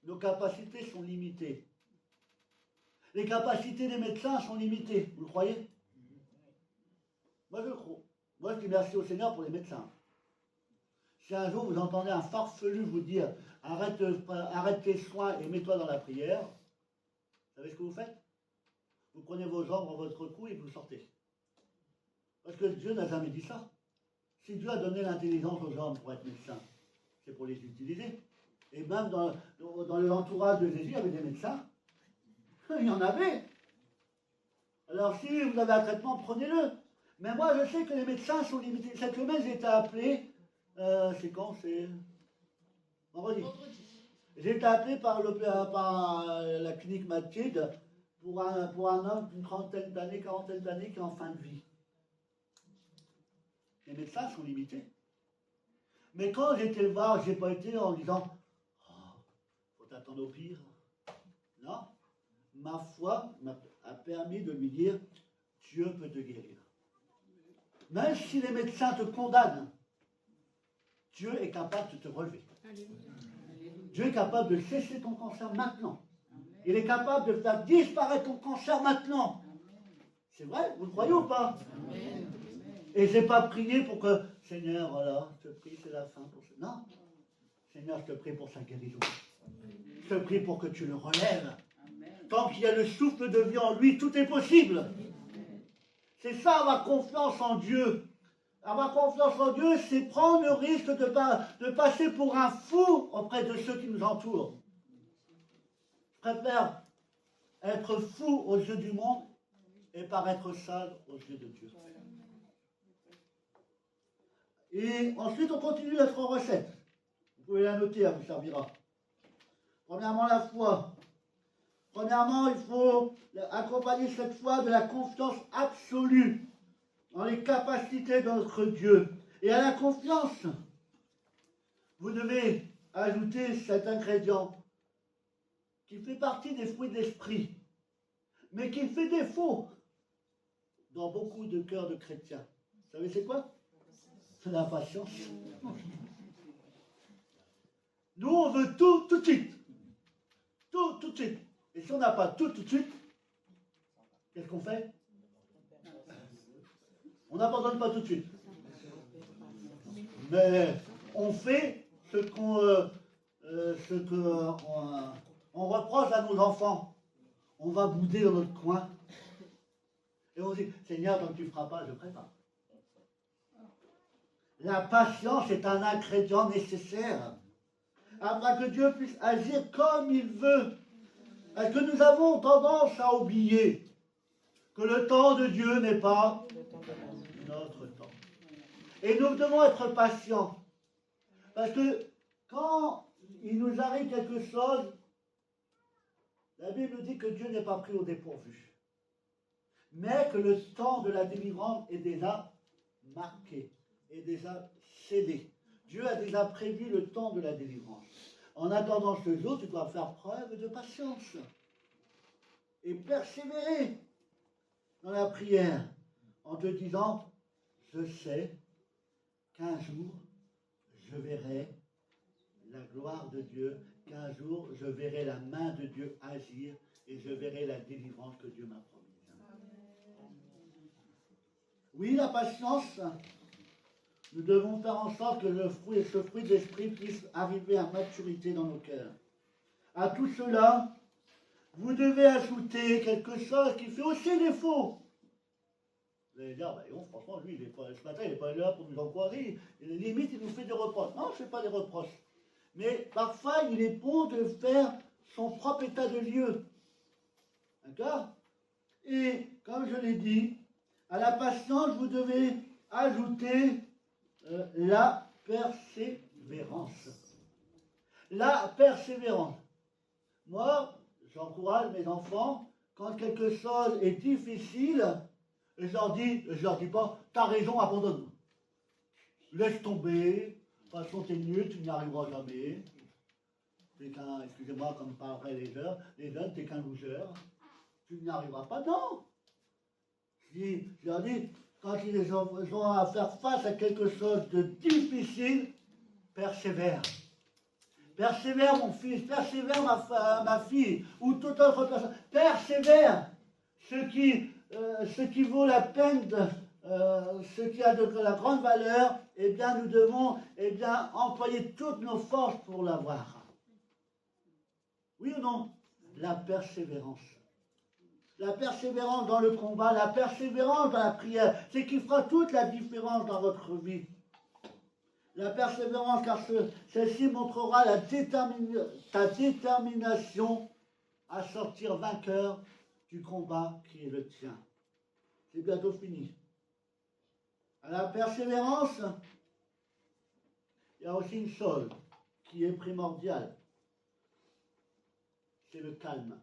Nos capacités sont limitées. Les capacités des médecins sont limitées. Vous le croyez? Moi, je le crois. Moi, je dis merci au Seigneur pour les médecins. Si un jour vous entendez un farfelu vous dire arrête tes soins et mets-toi dans la prière, vous savez ce que vous faites? Vous prenez vos jambes en votre cou et vous sortez. Parce que Dieu n'a jamais dit ça. Si Dieu a donné l'intelligence aux hommes pour être médecins, c'est pour les utiliser. Et même dans l'entourage de Jésus, il y avait des médecins. Il y en avait. Alors si vous avez un traitement, prenez-le. Mais moi, je sais que les médecins sont limités. Cette semaine, j'ai été appelé, c'est quand? C'est vendredi. J'ai été appelé par la clinique Mathilde pour un homme d'une quarantaine d'années qui est en fin de vie. Les médecins sont limités. Mais quand j'étais le voir, je n'ai pas été en disant faut t'attendre au pire. Non. Ma foi a permis de lui dire Dieu peut te guérir. Même si les médecins te condamnent, Dieu est capable de te relever. Dieu est capable de cesser ton cancer maintenant. Il est capable de faire disparaître ton cancer maintenant. C'est vrai, vous le croyez ou pas? Et je n'ai pas prié pour que, Seigneur, voilà, je te prie, c'est la fin pour ça. Non. Seigneur, je te prie pour sa guérison. Je te prie pour que tu le relèves. Tant qu'il y a le souffle de vie en lui, tout est possible. C'est ça, avoir confiance en Dieu. Avoir confiance en Dieu, c'est prendre le risque de passer pour un fou auprès de ceux qui nous entourent. Je préfère être fou aux yeux du monde et paraître sage aux yeux de Dieu. Et ensuite, on continue les 3 recettes. Vous pouvez la noter, elle vous servira. Premièrement, la foi. Premièrement, il faut accompagner cette foi de la confiance absolue dans les capacités de notre Dieu. Et à la confiance, vous devez ajouter cet ingrédient qui fait partie des fruits de l'esprit, mais qui fait défaut dans beaucoup de cœurs de chrétiens. Vous savez c'est quoi? C'est la patience. Nous, on veut tout de suite. Tout de suite. Et si on n'a pas tout de suite, qu'est-ce qu'on fait? On n'abandonne pas tout de suite. Mais on fait ce qu'on reproche à nos enfants. On va bouder dans notre coin. Et on dit, Seigneur, tant que tu ne feras pas, je ne ferai pas. La patience est un ingrédient nécessaire afin que Dieu puisse agir comme il veut. Parce que nous avons tendance à oublier que le temps de Dieu n'est pas notre temps. Et nous devons être patients. Parce que quand il nous arrive quelque chose, la Bible nous dit que Dieu n'est pas pris au dépourvu. Mais que le temps de la délivrance est déjà marqué, est déjà scellé. Dieu a déjà prévu le temps de la délivrance. En attendant ce jour, tu dois faire preuve de patience et persévérer dans la prière en te disant, je sais qu'un jour, je verrai la gloire de Dieu, qu'un jour, je verrai la main de Dieu agir et je verrai la délivrance que Dieu m'a promise. Oui, la patience, nous devons faire en sorte que ce fruit de l'esprit puisse arriver à maturité dans nos cœurs. À tout cela, vous devez ajouter quelque chose qui fait aussi défaut. Vous allez dire, franchement, lui, ce matin, il n'est pas là pour nous encourager. Limite, il nous fait des reproches. Non, je ne fais pas des reproches. Mais parfois, il est bon de faire son propre état de lieu. D'accord? Et, comme je l'ai dit, à la patience, vous devez ajouter la persévérance. La persévérance. Moi, j'encourage mes enfants, quand quelque chose est difficile, je leur dis pas, t'as raison, abandonne. Laisse tomber, de toute façon t'es nul, tu n'y arriveras jamais. T'es qu'un, excusez-moi comme parleraient les jeunes, t'es qu'un loser, tu n'y arriveras pas. Non! Je leur dis, quand ils ont à faire face à quelque chose de difficile, persévère. Persévère mon fils, persévère ma fille, ou toute autre personne. Persévère. Ce qui vaut la peine, ce qui a de la grande valeur, eh bien nous devons employer toutes nos forces pour l'avoir. Oui ou non? La persévérance. La persévérance dans le combat, la persévérance dans la prière, c'est qui fera toute la différence dans votre vie. La persévérance, car celle-ci montrera ta détermination à sortir vainqueur du combat qui est le tien. C'est bientôt fini. À la persévérance, il y a aussi une chose qui est primordiale. C'est le calme.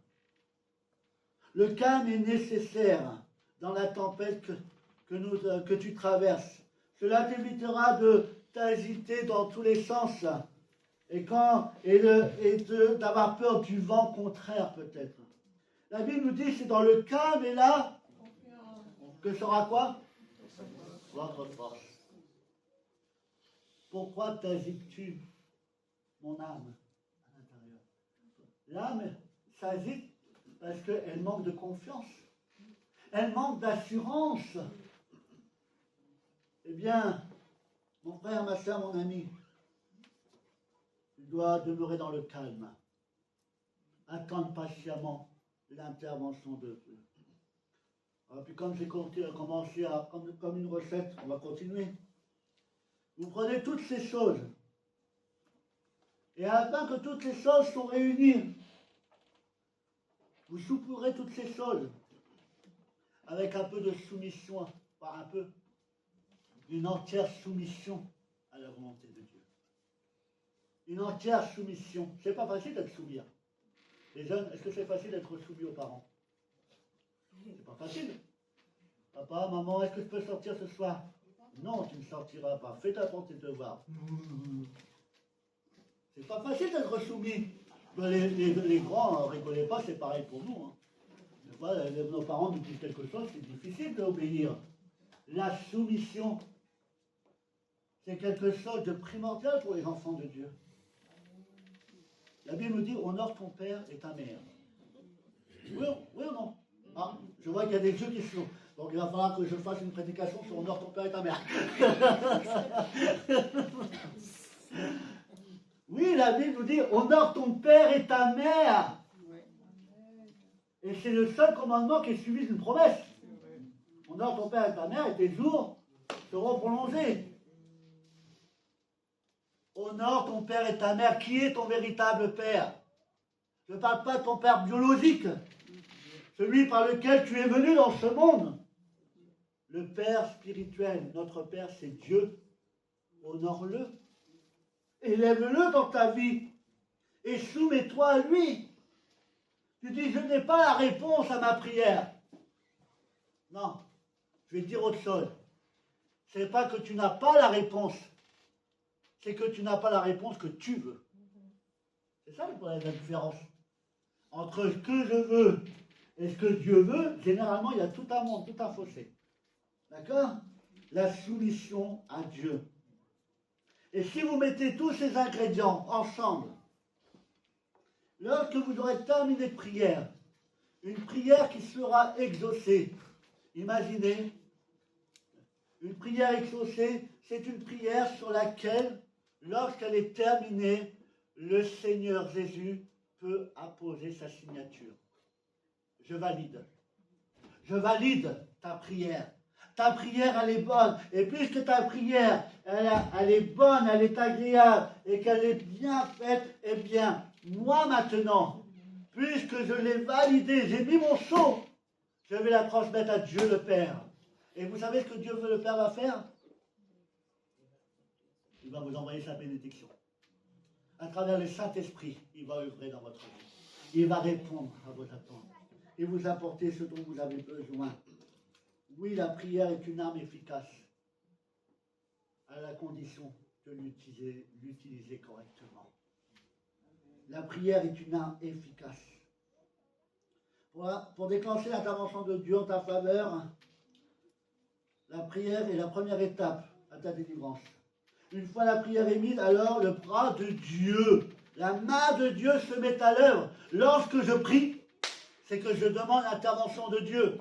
Le calme est nécessaire dans la tempête que tu traverses. Cela t'évitera de t'agiter dans tous les sens et d'avoir peur du vent contraire peut-être. La Bible nous dit que c'est dans le calme et là que sera quoi? Votre force. Pourquoi t'agites-tu, mon âme, à l'intérieur? L'âme s'agite parce qu'elle manque de confiance. Elle manque d'assurance. Eh bien, mon frère, ma soeur, mon ami, tu dois demeurer dans le calme. Attendre patiemment l'intervention de Dieu. Et puis comme j'ai commencé comme une recette, on va continuer. Vous prenez toutes ces choses. Et afin que toutes ces choses soient réunies, vous souperez toutes ces choses avec un peu de soumission, pas un peu, une entière soumission à la volonté de Dieu. Une entière soumission. C'est pas facile d'être soumis. Les jeunes, est-ce que c'est facile d'être soumis aux parents? C'est pas facile. Papa, maman, est-ce que je peux sortir ce soir? Non, tu ne sortiras pas. Fais ta porte tes devoirs. C'est pas facile d'être soumis. Les grands, rigolez pas, c'est pareil pour nous. Hein. fois, nos parents nous disent quelque chose, c'est difficile d'obéir. La soumission, c'est quelque chose de primordial pour les enfants de Dieu. La Bible nous dit, honore ton père et ta mère. Oui, oui ou non? Ah, je vois qu'il y a des yeux qui sont. Donc il va falloir que je fasse une prédication sur honore ton père et ta mère. Oui, la Bible nous dit, honore ton père et ta mère. Et c'est le seul commandement qui est suivi d'une promesse. Honore ton père et ta mère et tes jours seront prolongés. Honore ton père et ta mère. Qui est ton véritable père? Je ne parle pas de ton père biologique, celui par lequel tu es venu dans ce monde. Le père spirituel, notre père, c'est Dieu. Honore-le. Élève-le dans ta vie. Et soumets-toi à lui. Tu dis, je n'ai pas la réponse à ma prière. Non, je vais te dire autre chose. Ce n'est pas que tu n'as pas la réponse. C'est que tu n'as pas la réponse que tu veux. C'est ça la différence. Entre ce que je veux et ce que Dieu veut, généralement, il y a tout un monde, tout un fossé. D'accord? La soumission à Dieu. Et si vous mettez tous ces ingrédients ensemble, lorsque vous aurez terminé de prière, une prière qui sera exaucée, imaginez, une prière exaucée, c'est une prière sur laquelle, lorsqu'elle est terminée, le Seigneur Jésus peut apposer sa signature. Je valide. Je valide ta prière. Ta prière, elle est bonne. Et puisque ta prière, elle est bonne, elle est agréable, et qu'elle est bien faite, eh bien, moi maintenant, puisque je l'ai validée, j'ai mis mon sceau, je vais la transmettre à Dieu le Père. Et vous savez ce que Dieu le Père va faire? Il va vous envoyer sa bénédiction. À travers le Saint-Esprit, il va œuvrer dans votre vie. Il va répondre à vos attentes et vous apporter ce dont vous avez besoin. Oui, la prière est une arme efficace, à la condition de l'utiliser correctement. La prière est une arme efficace. Pour déclencher l'intervention de Dieu en ta faveur, la prière est la première étape à ta délivrance. Une fois la prière émise, alors le bras de Dieu, la main de Dieu se met à l'œuvre. Lorsque je prie, c'est que je demande l'intervention de Dieu.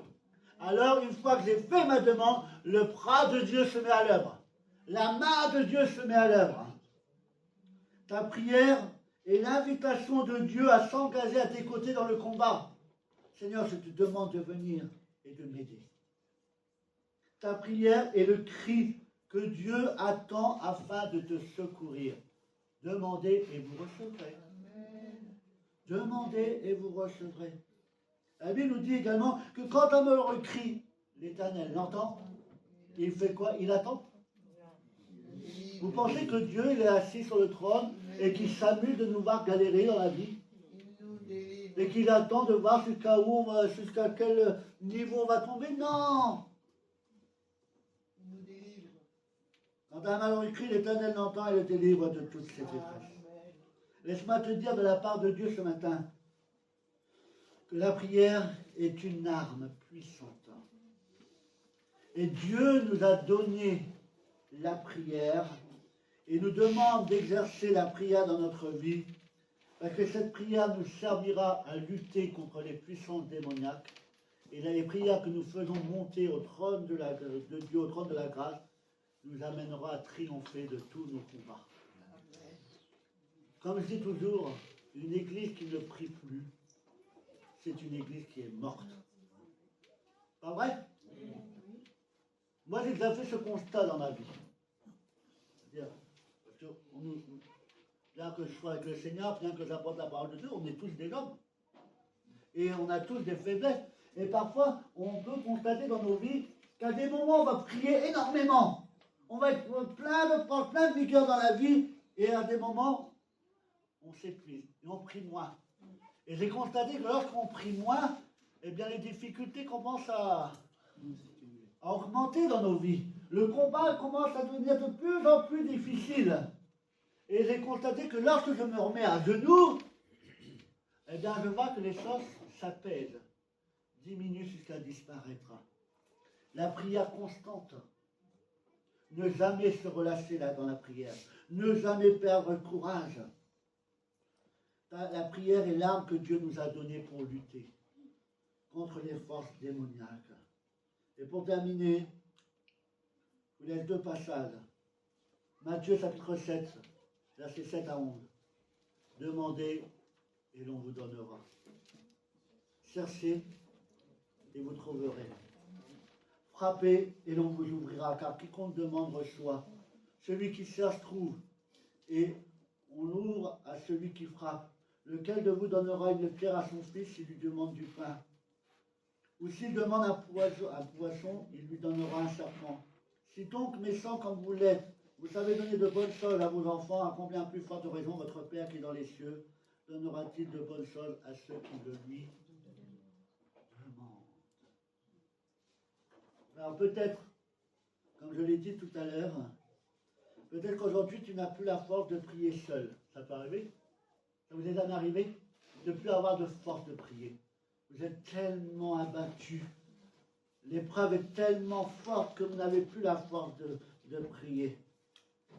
Alors, une fois que j'ai fait ma demande, le bras de Dieu se met à l'œuvre. La main de Dieu se met à l'œuvre. Ta prière est l'invitation de Dieu à s'engager à tes côtés dans le combat. Seigneur, je te demande de venir et de m'aider. Ta prière est le cri que Dieu attend afin de te secourir. Demandez et vous recevrez. Demandez et vous recevrez. La Bible nous dit également que quand un malheureux crie, l'Éternel l'entend. Il fait quoi? Il attend. Vous pensez que Dieu il est assis sur le trône et qu'il s'amuse de nous voir galérer dans la vie? Et qu'il attend de voir jusqu'à quel niveau on va tomber? Non! Quand un malheureux crie, l'Éternel l'entend et le délivre de toutes ses détresses. Laisse-moi te dire de la part de Dieu ce matin que la prière est une arme puissante. Et Dieu nous a donné la prière et nous demande d'exercer la prière dans notre vie parce que cette prière nous servira à lutter contre les puissances démoniaques et les prières que nous faisons monter au trône de Dieu, au trône de la grâce, nous amènera à triompher de tous nos combats. Comme je dis toujours, une église qui ne prie plus, c'est une église qui est morte. Pas vrai? Moi, j'ai déjà fait ce constat dans ma vie. C'est-à-dire, bien que je sois avec le Seigneur, bien que j'apporte la parole de Dieu, on est tous des hommes. Et on a tous des faiblesses. Et parfois, on peut constater dans nos vies qu'à des moments, on va prier énormément. On va être prendre plein de vigueur dans la vie. Et à des moments, on s'épuise. Et on prie moins. Et j'ai constaté que lorsqu'on prie moins, eh bien les difficultés commencent à augmenter dans nos vies. Le combat commence à devenir de plus en plus difficile. Et j'ai constaté que lorsque je me remets à genoux, eh bien je vois que les choses s'apaisent diminue jusqu'à disparaître. La prière constante. Ne jamais se relâcher là dans la prière. Ne jamais perdre courage. La prière est l'arme que Dieu nous a donnée pour lutter contre les forces démoniaques. Et pour terminer, je vous laisse 2 passages. Matthieu chapitre 7, versets 7 à 11. Demandez et l'on vous donnera. Cherchez et vous trouverez. Frappez et l'on vous ouvrira, car quiconque demande reçoit. Celui qui cherche trouve, et on ouvre à celui qui frappe. Lequel de vous donnera une pierre à son fils s'il lui demande du pain? Ou s'il demande un poisson, il lui donnera un serpent. Si donc, méchant comme vous l'êtes, vous savez donner de bonnes choses à vos enfants, à combien plus forte raison votre Père qui est dans les cieux donnera-t-il de bonnes choses à ceux qui le lui demandent. Alors peut-être, comme je l'ai dit tout à l'heure, peut-être qu'aujourd'hui tu n'as plus la force de prier seul. Ça peut arriver? Ça vous est jamais arrivé? De ne plus avoir de force de prier. Vous êtes tellement abattu. L'épreuve est tellement forte que vous n'avez plus la force de prier.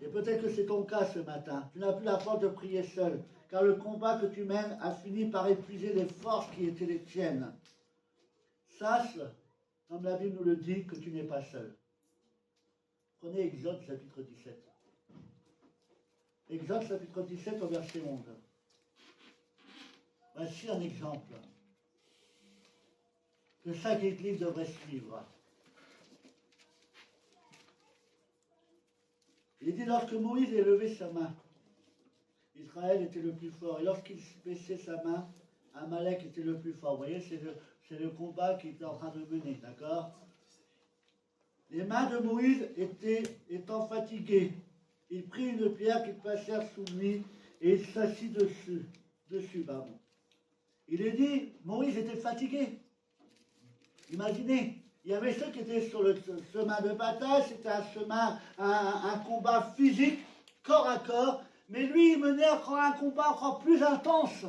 Et peut-être que c'est ton cas ce matin. Tu n'as plus la force de prier seul, car le combat que tu mènes a fini par épuiser les forces qui étaient les tiennes. Sache, comme la Bible nous le dit, que tu n'es pas seul. Prenez Exode chapitre 17. Exode chapitre 17 au verset 11. Voici un exemple que chaque église devrait suivre. Il dit, lorsque Moïse élevait sa main, Israël était le plus fort. Et lorsqu'il baissait sa main, Amalek était le plus fort. Vous voyez, c'est le combat qu'il était en train de mener, d'accord? Les mains de Moïse étant fatiguées, il prit une pierre qu'ils passèrent sous lui et il s'assit dessus. Il est dit, Moïse était fatigué. Imaginez, il y avait ceux qui étaient sur le chemin de bataille, c'était un combat physique, corps à corps, mais lui, il menait encore un combat encore plus intense.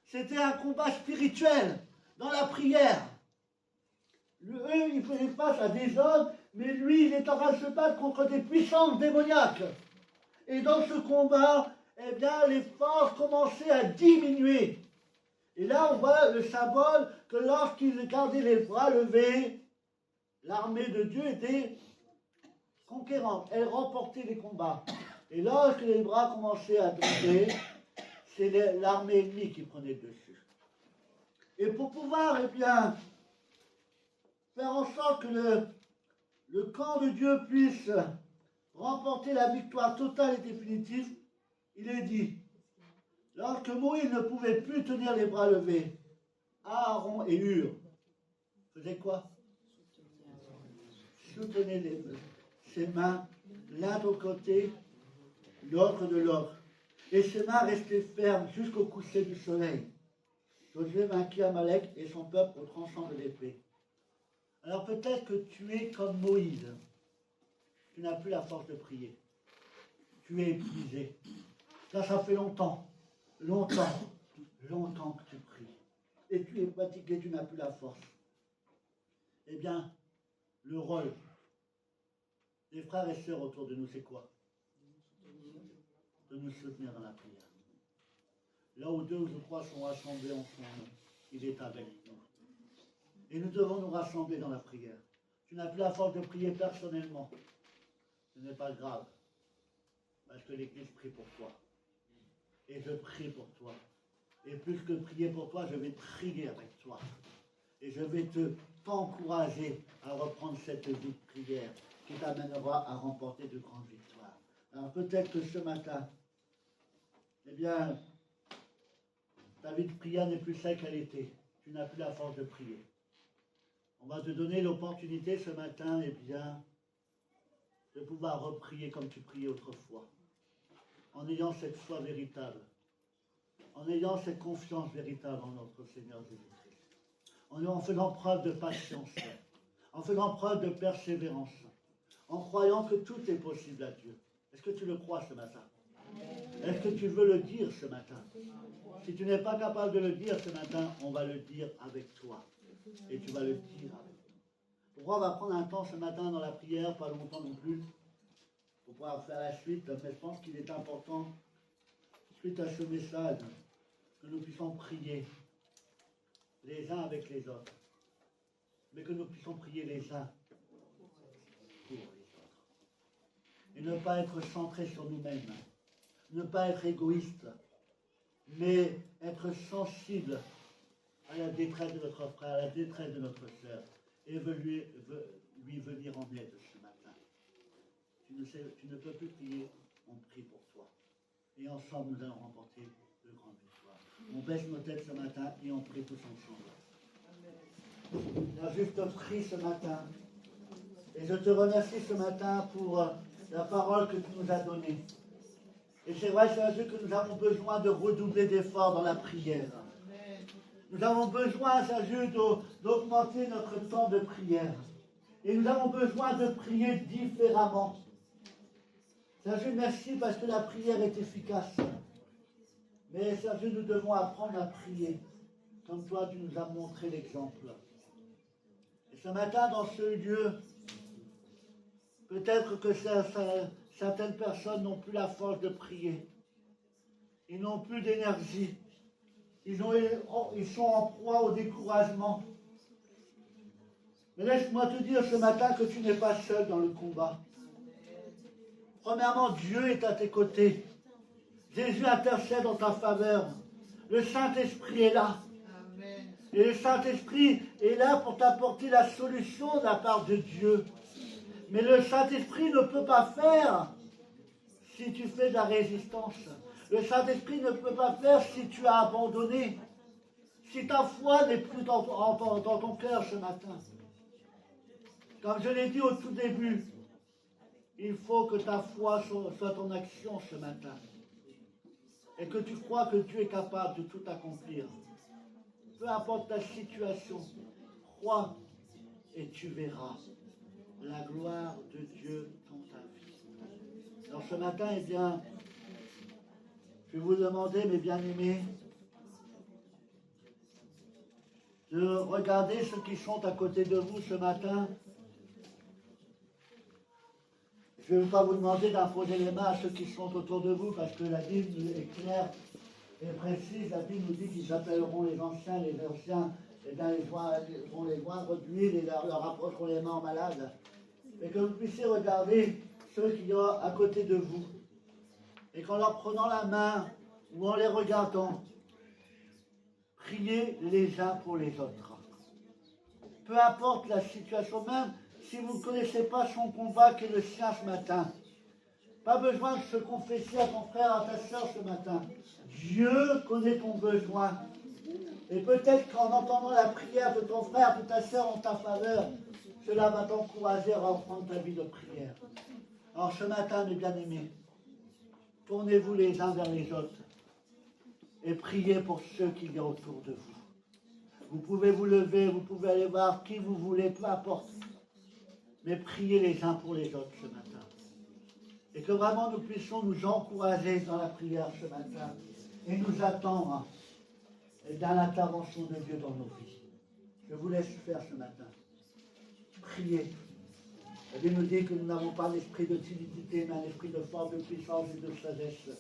C'était un combat spirituel, dans la prière. Eux, ils faisaient face à des hommes, mais lui, il est en train de se battre contre des puissances démoniaques. Et dans ce combat, eh bien, les forces commençaient à diminuer. Et là, on voit le symbole que lorsqu'ils gardaient les bras levés, l'armée de Dieu était conquérante. Elle remportait les combats. Et lorsque les bras commençaient à tomber, c'est l'armée ennemie qui prenait le dessus. Et pour pouvoir, eh bien, faire en sorte que le camp de Dieu puisse remporter la victoire totale et définitive, il est dit, lorsque Moïse ne pouvait plus tenir les bras levés, Aaron et Hur faisaient quoi? Soutenaient ses mains l'un de côté, l'autre de l'autre. Et ses mains restaient fermes jusqu'au coucher du soleil. Josué vainquit Amalek et son peuple au tranchant de l'épée. Alors peut-être que tu es comme Moïse. Tu n'as plus la force de prier. Tu es épuisé. Ça fait longtemps que tu pries. Et tu es fatigué, tu n'as plus la force. Eh bien, le rôle des frères et sœurs autour de nous, c'est quoi? De nous soutenir dans la prière. Là où 2 ou 3 sont rassemblés ensemble, il est avec nous. Et nous devons nous rassembler dans la prière. Tu n'as plus la force de prier personnellement. Ce n'est pas grave. Parce que l'Église prie pour toi. Et je prie pour toi. Et plus que prier pour toi, je vais prier avec toi. Et je vais t'encourager à reprendre cette vie de prière qui t'amènera à remporter de grandes victoires. Alors peut-être que ce matin, eh bien, ta vie de prière n'est plus celle qu'elle était. Tu n'as plus la force de prier. On va te donner l'opportunité ce matin, eh bien, de pouvoir reprier comme tu priais autrefois. En ayant cette foi véritable. En ayant cette confiance véritable en notre Seigneur Jésus-Christ. En faisant preuve de patience. En faisant preuve de persévérance. En croyant que tout est possible à Dieu. Est-ce que tu le crois ce matin? Est-ce que tu veux le dire ce matin? Si tu n'es pas capable de le dire ce matin, on va le dire avec toi. Et tu vas le dire. Pourquoi on va prendre un temps ce matin dans la prière, pas longtemps non plus, pour pouvoir faire la suite, mais je pense qu'il est important, suite à ce message, que nous puissions prier les uns avec les autres, mais que nous puissions prier les uns pour les autres. Et ne pas être centré sur nous-mêmes, ne pas être égoïste, mais être sensible à la détresse de notre frère, à la détresse de notre sœur, et lui venir en aide ce matin. Tu ne peux plus prier, on prie pour toi. Et ensemble, nous allons remporter de grandes victoires. On baisse nos têtes ce matin et on prie tous ensemble. Seigneur, je te prie ce matin. Et je te remercie ce matin pour la parole que tu nous as donnée. Et c'est vrai, Seigneur Dieu, que nous avons besoin de redoubler d'efforts dans la prière. Nous avons besoin, Seigneur Dieu, d'augmenter notre temps de prière. Et nous avons besoin de prier différemment. Seigneur Dieu, merci parce que la prière est efficace. Mais Seigneur Dieu, nous devons apprendre à prier. Comme toi, tu nous as montré l'exemple. Et ce matin, dans ce lieu, peut-être que certaines personnes n'ont plus la force de prier. Ils n'ont plus d'énergie. Ils sont en proie au découragement. Mais laisse-moi te dire ce matin que tu n'es pas seul dans le combat. Premièrement, Dieu est à tes côtés. Jésus intercède en ta faveur. Le Saint-Esprit est là. Amen. Et le Saint-Esprit est là pour t'apporter la solution de la part de Dieu. Mais le Saint-Esprit ne peut pas faire si tu fais de la résistance. Le Saint-Esprit ne peut pas faire si tu as abandonné. Si ta foi n'est plus dans ton cœur ce matin. Comme je l'ai dit au tout début, il faut que ta foi soit ton action ce matin. Et que tu crois que Dieu est capable de tout accomplir. Peu importe ta situation, crois et tu verras la gloire de Dieu dans ta vie. Alors ce matin, eh bien, je vais vous demander, mes bien-aimés, de regarder ceux qui sont à côté de vous ce matin. Je ne vais pas vous demander d'imposer les mains à ceux qui sont autour de vous, parce que la Bible est claire et précise. La Bible nous dit qu'ils appelleront les anciens, et bien ils vont les joindre d'huile et leur approcheront les mains aux malades. Et que vous puissiez regarder ceux qui sont à côté de vous. Et qu'en leur prenant la main ou en les regardant, priez les uns pour les autres. Peu importe la situation, même si vous ne connaissez pas son combat qui est le sien ce matin, pas besoin de se confesser à ton frère, à ta soeur ce matin. Dieu connaît ton besoin. Et peut-être qu'en entendant la prière de ton frère, de ta soeur en ta faveur, cela va t'encourager à reprendre ta vie de prière. Alors ce matin, mes bien-aimés, tournez-vous les uns vers les autres et priez pour ceux qu'il y a autour de vous. Vous pouvez vous lever, vous pouvez aller voir qui vous voulez, peu importe. Mais priez les uns pour les autres ce matin. Et que vraiment nous puissions nous encourager dans la prière ce matin et nous attendre dans l'intervention de Dieu dans nos vies. Je vous laisse faire ce matin. Priez. La Bible nous dit que nous n'avons pas l'esprit de timidité, mais un esprit de force, de puissance et de sagesse.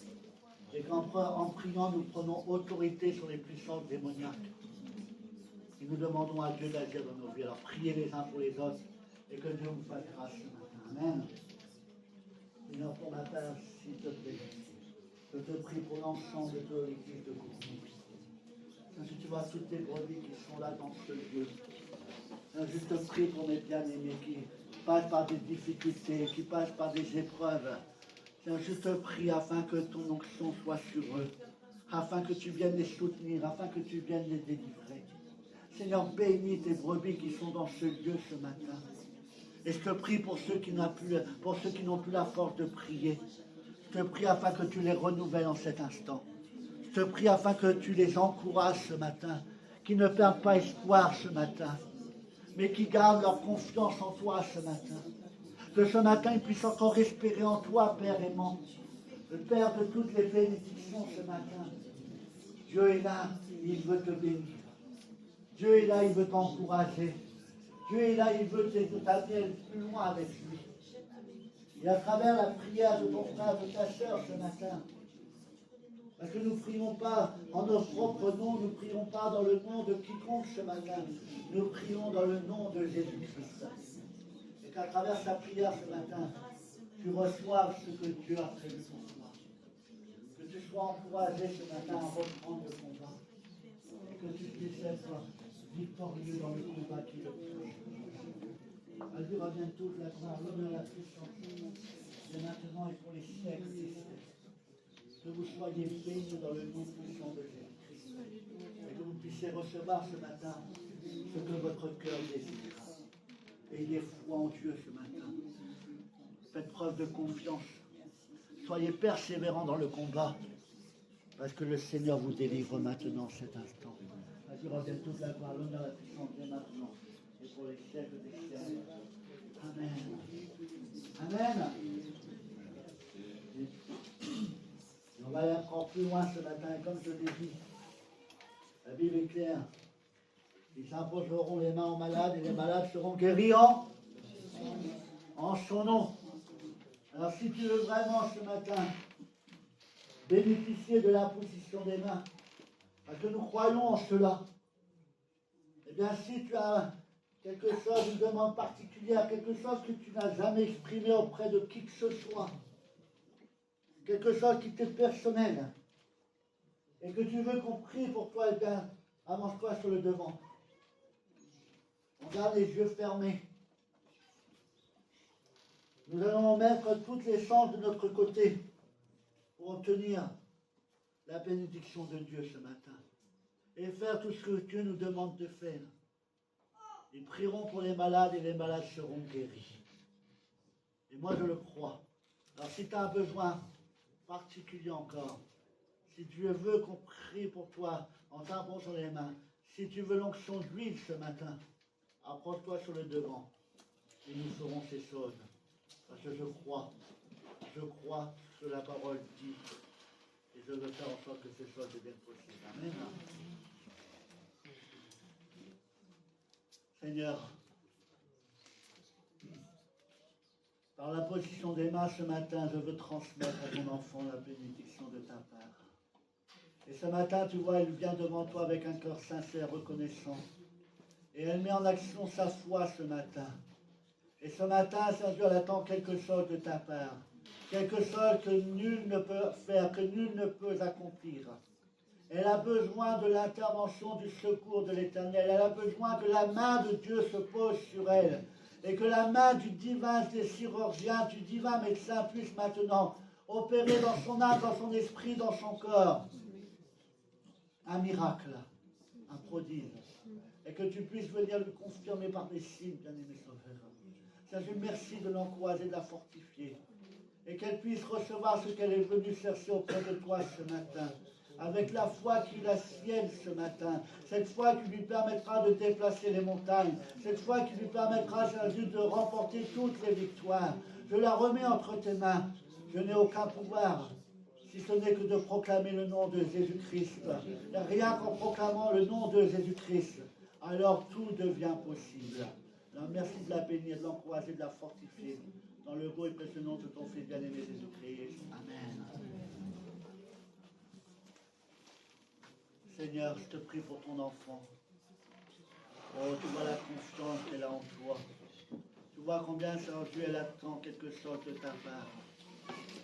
Et qu'en priant, nous prenons autorité sur les puissances démoniaques. Et nous demandons à Dieu d'agir dans nos vies. Alors priez les uns pour les autres et que Dieu vous fasse grâce ce matin. Amen. Seigneur, pour ma part, s'il te plaît, je te prie pour l'ensemble de l'église de Cournou. Si tu vois toutes les brebis qui sont là dans ce lieu. Je te prie pour mes bien-aimés qui passent par des difficultés, qui passent par des épreuves. Je te prie afin que ton onction soit sur eux, afin que tu viennes les soutenir, afin que tu viennes les délivrer. Seigneur, bénis tes brebis qui sont dans ce lieu ce matin. Et je te prie pour ceux qui n'ont plus la force de prier. Je te prie afin que tu les renouvelles en cet instant. Je te prie afin que tu les encourages ce matin, qu'ils ne perdent pas espoir ce matin, mais qui gardent leur confiance en toi ce matin. Que ce matin, ils puissent encore espérer en toi, Père aimant, le Père de toutes les bénédictions ce matin. Dieu est là, il veut te bénir. Dieu est là, il veut t'encourager. Dieu est là, il veut t'amener plus loin avec lui. Et à travers la prière de ton frère, de ta sœur ce matin, parce que nous ne prions pas en notre propre nom, nous ne prions pas dans le nom de quiconque ce matin, nous prions dans le nom de Jésus-Christ. Et qu'à travers sa prière ce matin, tu reçoives ce que Dieu a prévu pour toi. Que tu sois encouragé ce matin à reprendre le combat. Et que tu puisses être victorieux dans le combat qui est le prochain. À Dieu revient toute la gloire, l'honneur, la puissance, et maintenant et pour les siècles des siècles. Que vous soyez bénis dans le nom puissant de Jésus-Christ. Et que vous puissiez recevoir ce matin ce que votre cœur désire. Ayez foi en Dieu ce matin. Faites preuve de confiance. Soyez persévérants dans le combat. Parce que le Seigneur vous délivre maintenant cet instant. À Dieu revient toute la gloire, l'honneur, la puissance dès maintenant. Et pour les siècles des siècles. Amen. Amen. On va aller encore plus loin ce matin, comme je l'ai dit. La Bible est claire. Ils imposeront les mains aux malades et les malades seront guéris en son nom. Alors si tu veux vraiment ce matin bénéficier de l'imposition des mains, parce que nous croyons en cela, eh bien si tu as quelque chose, une demande particulière, quelque chose que tu n'as jamais exprimé auprès de qui que ce soit, quelque chose qui t'est personnel, et que tu veux qu'on prie pour toi, eh bien, avance-toi sur le devant. On garde les yeux fermés. Nous allons mettre toutes les chances de notre côté pour obtenir la bénédiction de Dieu ce matin et faire tout ce que Dieu nous demande de faire. Ils prieront pour les malades et les malades seront guéris. Et moi je le crois. Alors si tu as un besoin particulier encore, si Dieu veut qu'on prie pour toi en t'imposant les mains, si tu veux l'onction d'huile ce matin, approche-toi sur le devant et nous ferons ces choses. Parce que je crois ce que la parole dit et je veux faire en sorte que ces choses deviennent possibles. Amen. Seigneur, par la position des mains ce matin, je veux transmettre à ton enfant la bénédiction de ta part. Et ce matin, tu vois, elle vient devant toi avec un cœur sincère, reconnaissant. Et elle met en action sa foi ce matin. Et ce matin, Seigneur, elle attend quelque chose de ta part. Quelque chose que nul ne peut faire, que nul ne peut accomplir. Elle a besoin de l'intervention, du secours de l'Éternel. Elle a besoin que la main de Dieu se pose sur elle. Et que la main du divin chirurgien, du divin médecin puisse maintenant opérer dans son âme, dans son esprit, dans son corps. Un miracle, un prodige. Et que tu puisses venir le confirmer par des signes, bien-aimé Sauveur. Seigneur, merci de l'encourager, de la fortifier. Et qu'elle puisse recevoir ce qu'elle est venue chercher auprès de toi ce matin. Avec la foi qui est la sienne ce matin. Cette foi qui lui permettra de déplacer les montagnes. Cette foi qui lui permettra, Jésus, de remporter toutes les victoires. Je la remets entre tes mains. Je n'ai aucun pouvoir, si ce n'est que de proclamer le nom de Jésus-Christ. Rien qu'en proclamant le nom de Jésus-Christ, alors tout devient possible. Alors merci de la bénir, de l'encourager, de la fortifier. Dans le beau et précieux nom de ton Fils bien-aimé Jésus-Christ. Amen. Seigneur, je te prie pour ton enfant. Oh, tu vois la confiance qu'elle a en toi. Tu vois combien, Seigneur Dieu, elle attend quelque chose de ta part.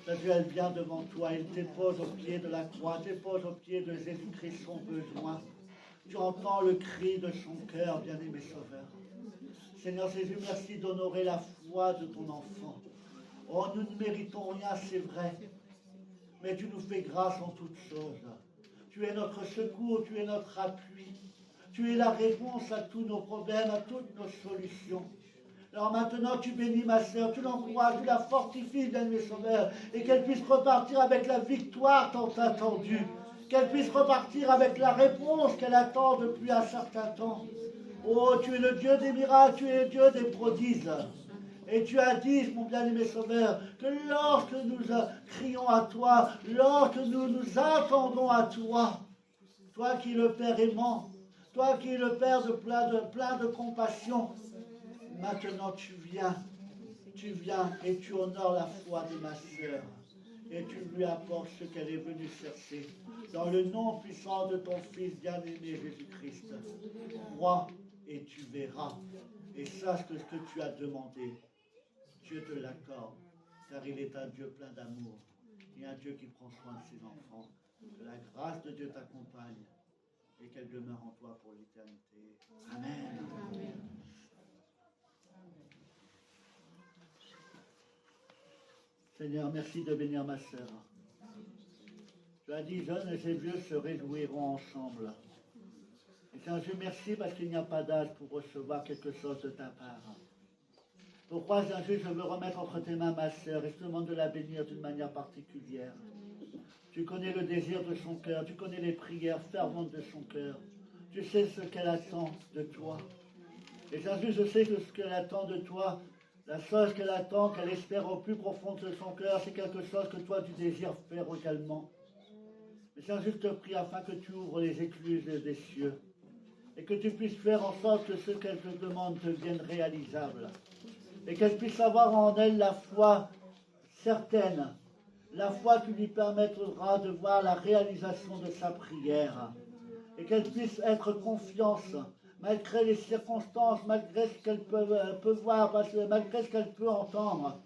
Seigneur Dieu, elle vient devant toi, elle dépose au pied de la croix, dépose au pied de Jésus-Christ son besoin. Tu entends le cri de son cœur, bien-aimé Sauveur. Seigneur Jésus, merci d'honorer la foi de ton enfant. Oh, nous ne méritons rien, c'est vrai. Mais tu nous fais grâce en toutes choses. Tu es notre secours, tu es notre appui. Tu es la réponse à tous nos problèmes, à toutes nos solutions. Alors maintenant, tu bénis ma sœur, tu l'encourages, tu la fortifies, bien-aimé Sauveur, et qu'elle puisse repartir avec la victoire tant attendue. Qu'elle puisse repartir avec la réponse qu'elle attend depuis un certain temps. Oh, tu es le Dieu des miracles, tu es le Dieu des prodiges. Et tu as dit, mon bien-aimé Sauveur, que lorsque nous crions à toi, lorsque nous nous attendons à toi, toi qui es le Père aimant, Toi qui es le Père de plein de compassion, maintenant tu viens et tu honores la foi de ma sœur. Et tu lui apportes ce qu'elle est venue chercher. Dans le nom puissant de ton Fils bien-aimé Jésus-Christ. Crois et tu verras. Et sache que ce que tu as demandé, Dieu te l'accorde. Car il est un Dieu plein d'amour. Et un Dieu qui prend soin de ses enfants. Que la grâce de Dieu t'accompagne. Et qu'elle demeure en toi pour l'éternité. Amen. Amen. Seigneur, merci de bénir ma sœur. Tu as dit, jeunes et vieux se réjouiront ensemble. Et Seigneur, je merci parce qu'il n'y a pas d'âge pour recevoir quelque chose de ta part. Pourquoi, Seigneur, je veux remettre entre tes mains ma sœur et je te demande de la bénir d'une manière particulière. Tu connais le désir de son cœur, tu connais les prières ferventes de son cœur. Tu sais ce qu'elle attend de toi. Et Seigneur, je sais que ce qu'elle attend de toi, la chose qu'elle attend, qu'elle espère au plus profond de son cœur, c'est quelque chose que toi tu désires faire également. Mais Seigneur, je te prie afin que tu ouvres les écluses des cieux et que tu puisses faire en sorte que ce qu'elle te demande devienne réalisable. Et qu'elle puisse avoir en elle la foi certaine, la foi qui lui permettra de voir la réalisation de sa prière. Et qu'elle puisse être confiante, malgré les circonstances, malgré ce qu'elle peut voir, malgré ce qu'elle peut entendre.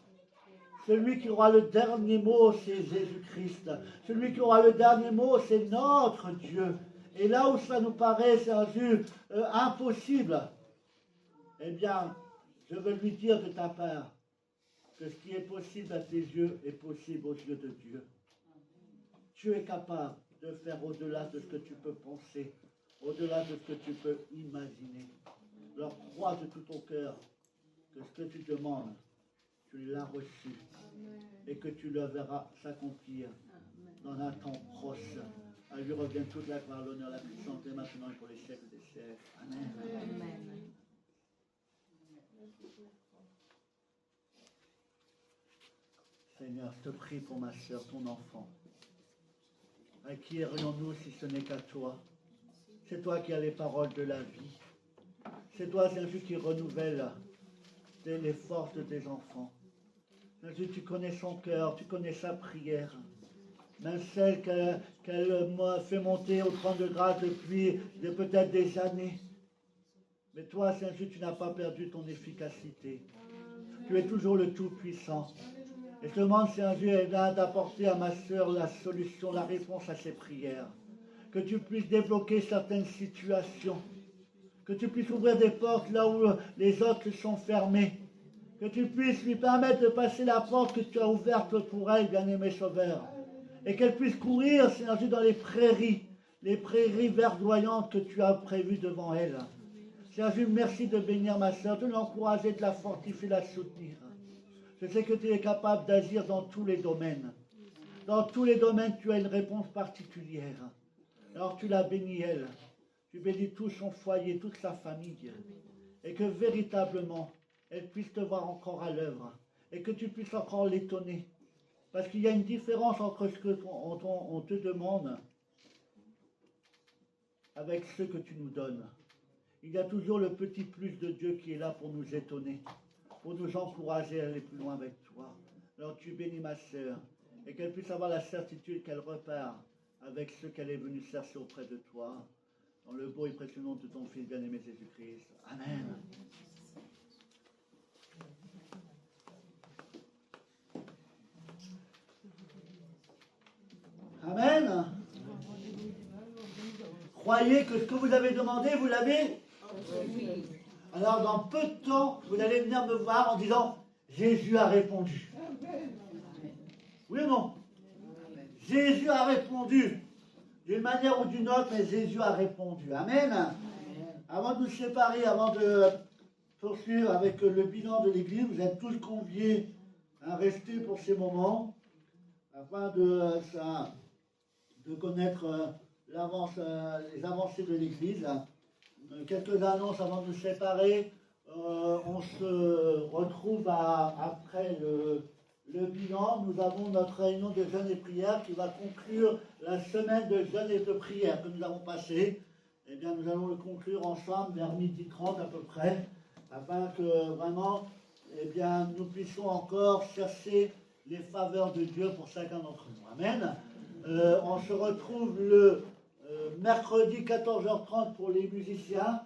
Celui qui aura le dernier mot, c'est Jésus-Christ. Celui qui aura le dernier mot, c'est notre Dieu. Et là où ça nous paraît, c'est un Dieu impossible, eh bien, je veux lui dire de ta part que ce qui est possible à tes yeux est possible aux yeux de Dieu. Tu es capable de faire au-delà de ce que tu peux penser, au-delà de ce que tu peux imaginer. Alors crois de tout ton cœur que ce que tu demandes, tu l'as reçu et que tu le verras s'accomplir dans un temps proche. À lui revient toute la gloire, l'honneur, la puissance, et maintenant et pour les siècles des siècles. Amen. Amen. Seigneur, je te prie pour ma sœur, ton enfant. À qui irions-nous si ce n'est qu'à toi? C'est toi qui as les paroles de la vie. C'est toi, Saint-Jésus, qui renouvelle les forces de tes enfants. Saint-Jésus, tu connais son cœur, tu connais sa prière. Même celle qu'elle m'a fait monter au trône de grâce depuis peut-être des années. Mais toi, Saint-Jésus, tu n'as pas perdu ton efficacité. Tu es toujours le Tout-Puissant. Et je demande, Saint-Jésus, d'apporter à ma sœur la solution, la réponse à ses prières. Que tu puisses débloquer certaines situations. Que tu puisses ouvrir des portes là où les autres sont fermées. Que tu puisses lui permettre de passer la porte que tu as ouverte pour elle, bien-aimé Sauveur. Et qu'elle puisse courir, Seigneur, dans les prairies verdoyantes que tu as prévues devant elle. Seigneur, merci de bénir ma sœur, de l'encourager, de la fortifier, de la soutenir. Je sais que tu es capable d'agir dans tous les domaines. Dans tous les domaines, tu as une réponse particulière. Alors tu la bénis, elle. Tu bénis tout son foyer, toute sa famille. Et que véritablement, elle puisse te voir encore à l'œuvre. Et que tu puisses encore l'étonner. Parce qu'il y a une différence entre ce qu'on te demande avec ce que tu nous donnes. Il y a toujours le petit plus de Dieu qui est là pour nous étonner, pour nous encourager à aller plus loin avec toi. Alors tu bénis ma sœur et qu'elle puisse avoir la certitude qu'elle repart avec ce qu'elle est venue chercher auprès de toi. Dans le beau et précieux nom de ton Fils bien-aimé Jésus-Christ. Amen. Amen. Croyez que ce que vous avez demandé, vous l'avez? Oui. Alors dans peu de temps, vous allez venir me voir en disant Jésus a répondu. Oui ou non? Jésus a répondu. D'une manière ou d'une autre, mais Jésus a répondu. Amen. Avant de nous séparer, avant de poursuivre avec le bilan de l'Église, vous êtes tous conviés à rester pour ces moments afin de connaître les avancées de l'Église. Quelques annonces avant de nous séparer. On se retrouve après le bilan. Nous avons notre réunion de jeûne et prière qui va conclure la semaine de jeûne et de prière que nous avons passée. eh bien, nous allons le conclure ensemble vers 12h30 à peu près, afin que vraiment, eh bien, nous puissions encore chercher les faveurs de Dieu pour chacun d'entre nous. Amen. On se retrouve le mercredi 14h30 pour les musiciens.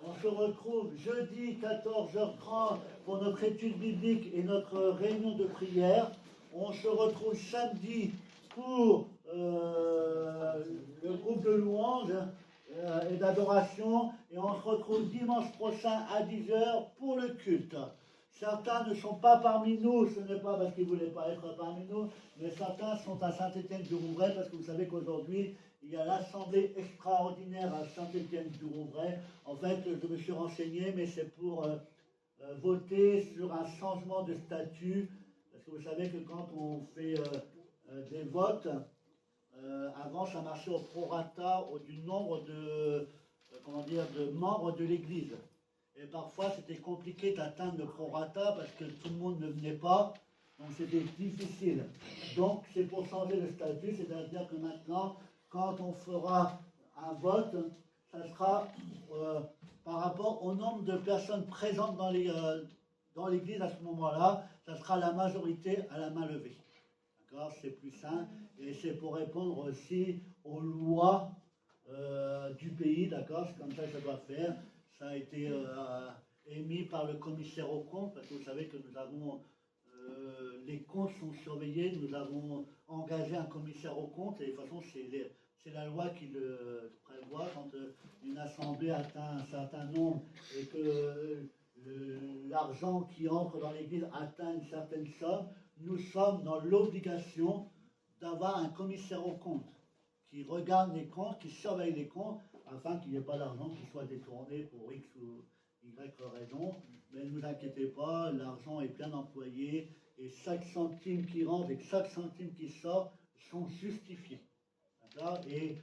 On se retrouve jeudi 14h30 pour notre étude biblique et notre réunion de prière. On se retrouve samedi pour le groupe de louanges et d'adoration. Et on se retrouve dimanche prochain à 10h pour le culte. Certains ne sont pas parmi nous, ce n'est pas parce qu'ils ne voulaient pas être parmi nous, mais certains sont à Saint-Étienne-du-Rouvray, parce que vous savez qu'aujourd'hui, il y a l'assemblée extraordinaire à Saint-Étienne-du-Rouvray. En fait, je me suis renseigné, mais c'est pour voter sur un changement de statut, parce que vous savez que quand on fait des votes, avant ça marchait au prorata du nombre de, de membres de l'Église. Et parfois, c'était compliqué d'atteindre le prorata parce que tout le monde ne venait pas. Donc, c'était difficile. Donc, c'est pour changer le statut. C'est-à-dire que maintenant, quand on fera un vote, ça sera par rapport au nombre de personnes présentes dans l'église à ce moment-là. Ça sera la majorité à la main levée. D'accord? C'est plus simple. Et c'est pour répondre aussi aux lois du pays. D'accord? C'est comme ça que ça doit faire. Ça a été émis par le commissaire aux comptes, parce que vous savez que nous avons, les comptes sont surveillés, nous avons engagé un commissaire aux comptes, et de toute façon c'est la loi qui le prévoit, quand une assemblée atteint un certain nombre et que l'argent qui entre dans l'église atteint une certaine somme, nous sommes dans l'obligation d'avoir un commissaire aux comptes qui regarde les comptes, qui surveille les comptes, afin qu'il n'y ait pas d'argent qui soit détourné pour X ou Y raison. Mais ne vous inquiétez pas, l'argent est bien employé et chaque centime qui rentre et chaque centime qui sort sont justifiés. D'accord? Et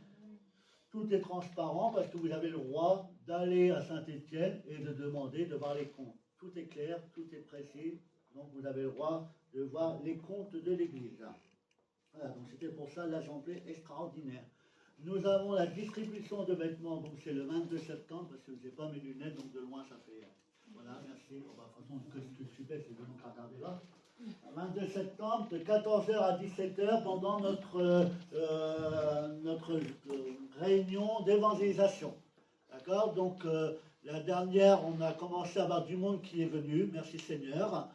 tout est transparent parce que vous avez le droit d'aller à Saint-Étienne et de demander de voir les comptes. Tout est clair, tout est précis, donc vous avez le droit de voir les comptes de l'Église. Voilà, donc c'était pour ça l'assemblée extraordinaire. Nous avons la distribution de vêtements, donc c'est le 22 septembre, parce que je n'ai pas mes lunettes, donc de loin ça fait... Voilà, merci. Bon, bah, de toute façon, ce que je fais, c'est de nous regarder là. 22 septembre, de 14h à 17h, pendant notre réunion d'évangélisation. D'accord? Donc, la dernière, on a commencé à avoir du monde qui est venu, merci Seigneur.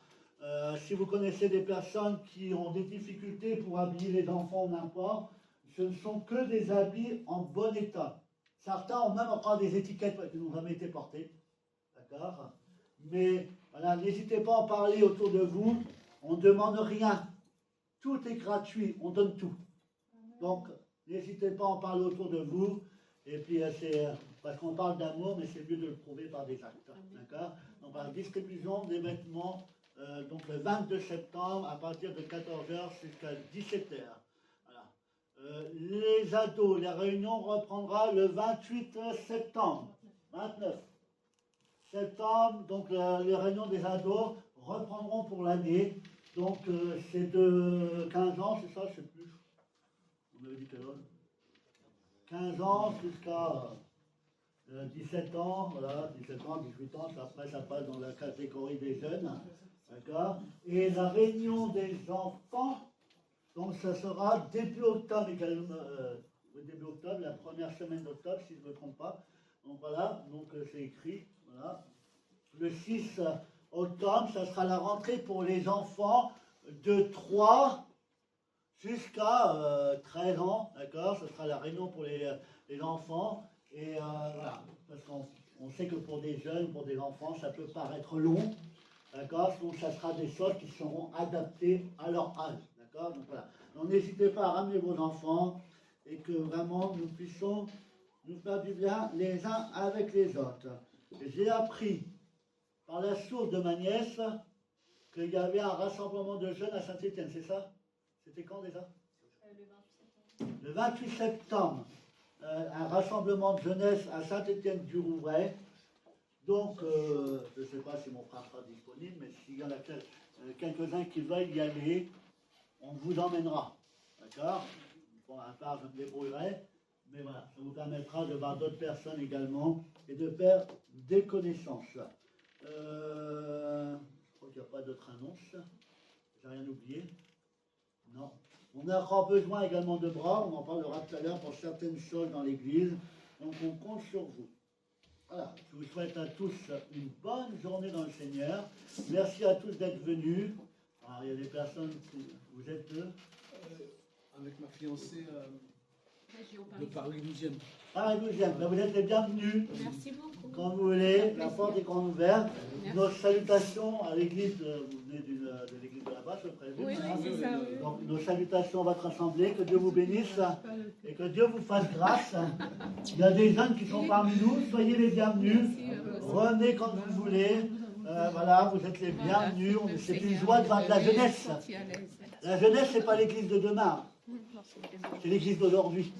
Si vous connaissez des personnes qui ont des difficultés pour habiller les enfants ou n'importe, ce ne sont que des habits en bon état. Certains ont même encore des étiquettes qui n'ont jamais été portées. D'accord? Mais voilà, n'hésitez pas à en parler autour de vous. On ne demande rien. Tout est gratuit. On donne tout. Donc, n'hésitez pas à en parler autour de vous. Et puis, c'est parce qu'on parle d'amour, mais c'est mieux de le prouver par des actes. D'accord? Donc, par la distribution des vêtements, donc le 22 septembre, à partir de 14h jusqu'à 17h. Les ados, la réunion reprendra le 28 septembre, 29 septembre, donc les réunions des ados reprendront pour l'année, donc c'est de 15 ans, c'est ça, je ne sais plus, on avait dit quel âge 15 ans jusqu'à 17 ans, voilà, 17 ans, 18 ans, après ça passe dans la catégorie des jeunes, d'accord, et la réunion des enfants, donc ça sera début octobre également, début octobre, la première semaine d'octobre, si je ne me trompe pas. Donc voilà, donc c'est écrit, voilà. Le 6 octobre, ça sera la rentrée pour les enfants de 3 jusqu'à 13 ans, d'accord? Ce sera la réunion pour les enfants. Et voilà, parce qu'on sait que pour des jeunes, pour des enfants, ça peut paraître long, d'accord? Donc ça sera des choses qui seront adaptées à leur âge. Donc voilà. Donc n'hésitez pas à ramener vos enfants et que vraiment nous puissions nous faire du bien les uns avec les autres. J'ai appris par la source de ma nièce qu'il y avait un rassemblement de jeunes à Saint-Étienne, c'est ça? C'était quand déjà? Le 28 septembre. Un rassemblement de jeunesse à Saint-Étienne-du-Rouvray. Donc, je ne sais pas si mon frère sera disponible, mais s'il y en a quelques-uns qui veulent y aller, on vous emmènera, d'accord? Pour ma part, je me débrouillerai. Mais voilà, ça vous permettra de voir d'autres personnes également et de faire des connaissances. Je crois qu'il n'y a pas d'autres annonces. J'ai rien oublié? Non. On a encore besoin également de bras, on en parlera tout à l'heure pour certaines choses dans l'église. Donc on compte sur vous. Voilà, je vous souhaite à tous une bonne journée dans le Seigneur. Merci à tous d'être venus. Alors, il y a des personnes, vous êtes deux. Avec ma fiancée, Région de parler 12e. Ah, 12e, ben, vous êtes les bienvenus. Merci beaucoup. Quand vous voulez, la porte est grande ouverte. Nos salutations à l'église, vous venez de l'église de la Basse, je présume. Oui, hein. c'est ça. Donc, nos salutations à votre assemblée, que Dieu vous bénisse et que Dieu vous fasse grâce. Il y a des jeunes qui sont parmi nous, soyez les bienvenus. Revenez quand vous voulez. Voilà, vous êtes les bienvenus. C'est une joie de la jeunesse. La jeunesse, ce n'est pas l'église de demain, c'est l'église d'aujourd'hui.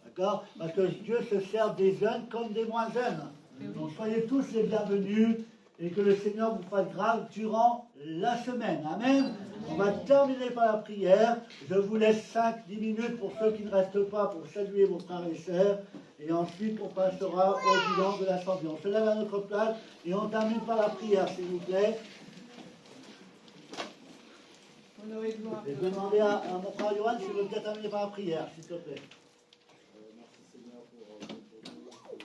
D'accord? Parce que Dieu se sert des jeunes comme des moins jeunes. Donc soyez tous les bienvenus et que le Seigneur vous fasse grâce durant la semaine. Amen. On va terminer par la prière. Je vous laisse 5-10 minutes pour ceux qui ne restent pas pour saluer vos frères et sœurs. Et ensuite, on passera au bilan de l'assemblée. On se lève à notre place et on termine par la prière, s'il vous plaît. Et je vais demander à mon frère Johan s'il veut bien terminer par la prière, s'il te plaît. Merci Seigneur pour nous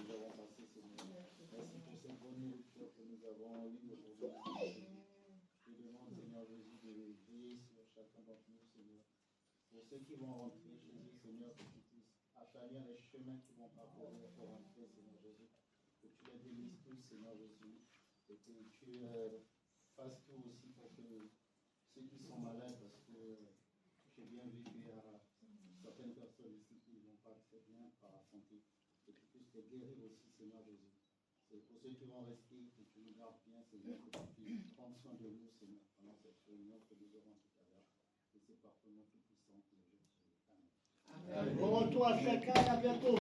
avons passé, Seigneur. Merci pour cette bonne nourriture que nous avons eue aujourd'hui. Je demande, Seigneur Jésus, de veiller sur chacun d'entre nous, Seigneur. Pour ceux qui vont rentrer chez eux, Seigneur, que tu puisses aplanir les chemins qu'ils vont parcourir pour rentrer, Seigneur Jésus. Que tu les bénisses tous, Seigneur Jésus. Et que tu fasses tout aussi pour que ceux qui sont malades, parce que j'ai bien vu qu'il y a certaines personnes ici qui ne vont pas très bien par la santé, que tu puisses les guérir aussi, Seigneur Jésus. C'est pour ceux qui vont rester, que tu nous gardes bien, Seigneur, que tu puisses prendre soin de nous, Seigneur, pendant cette réunion que nous aurons tout à l'heure. Et c'est par ton nom tout puissant que je prie. Amen. Bon retour à chacun et à bientôt.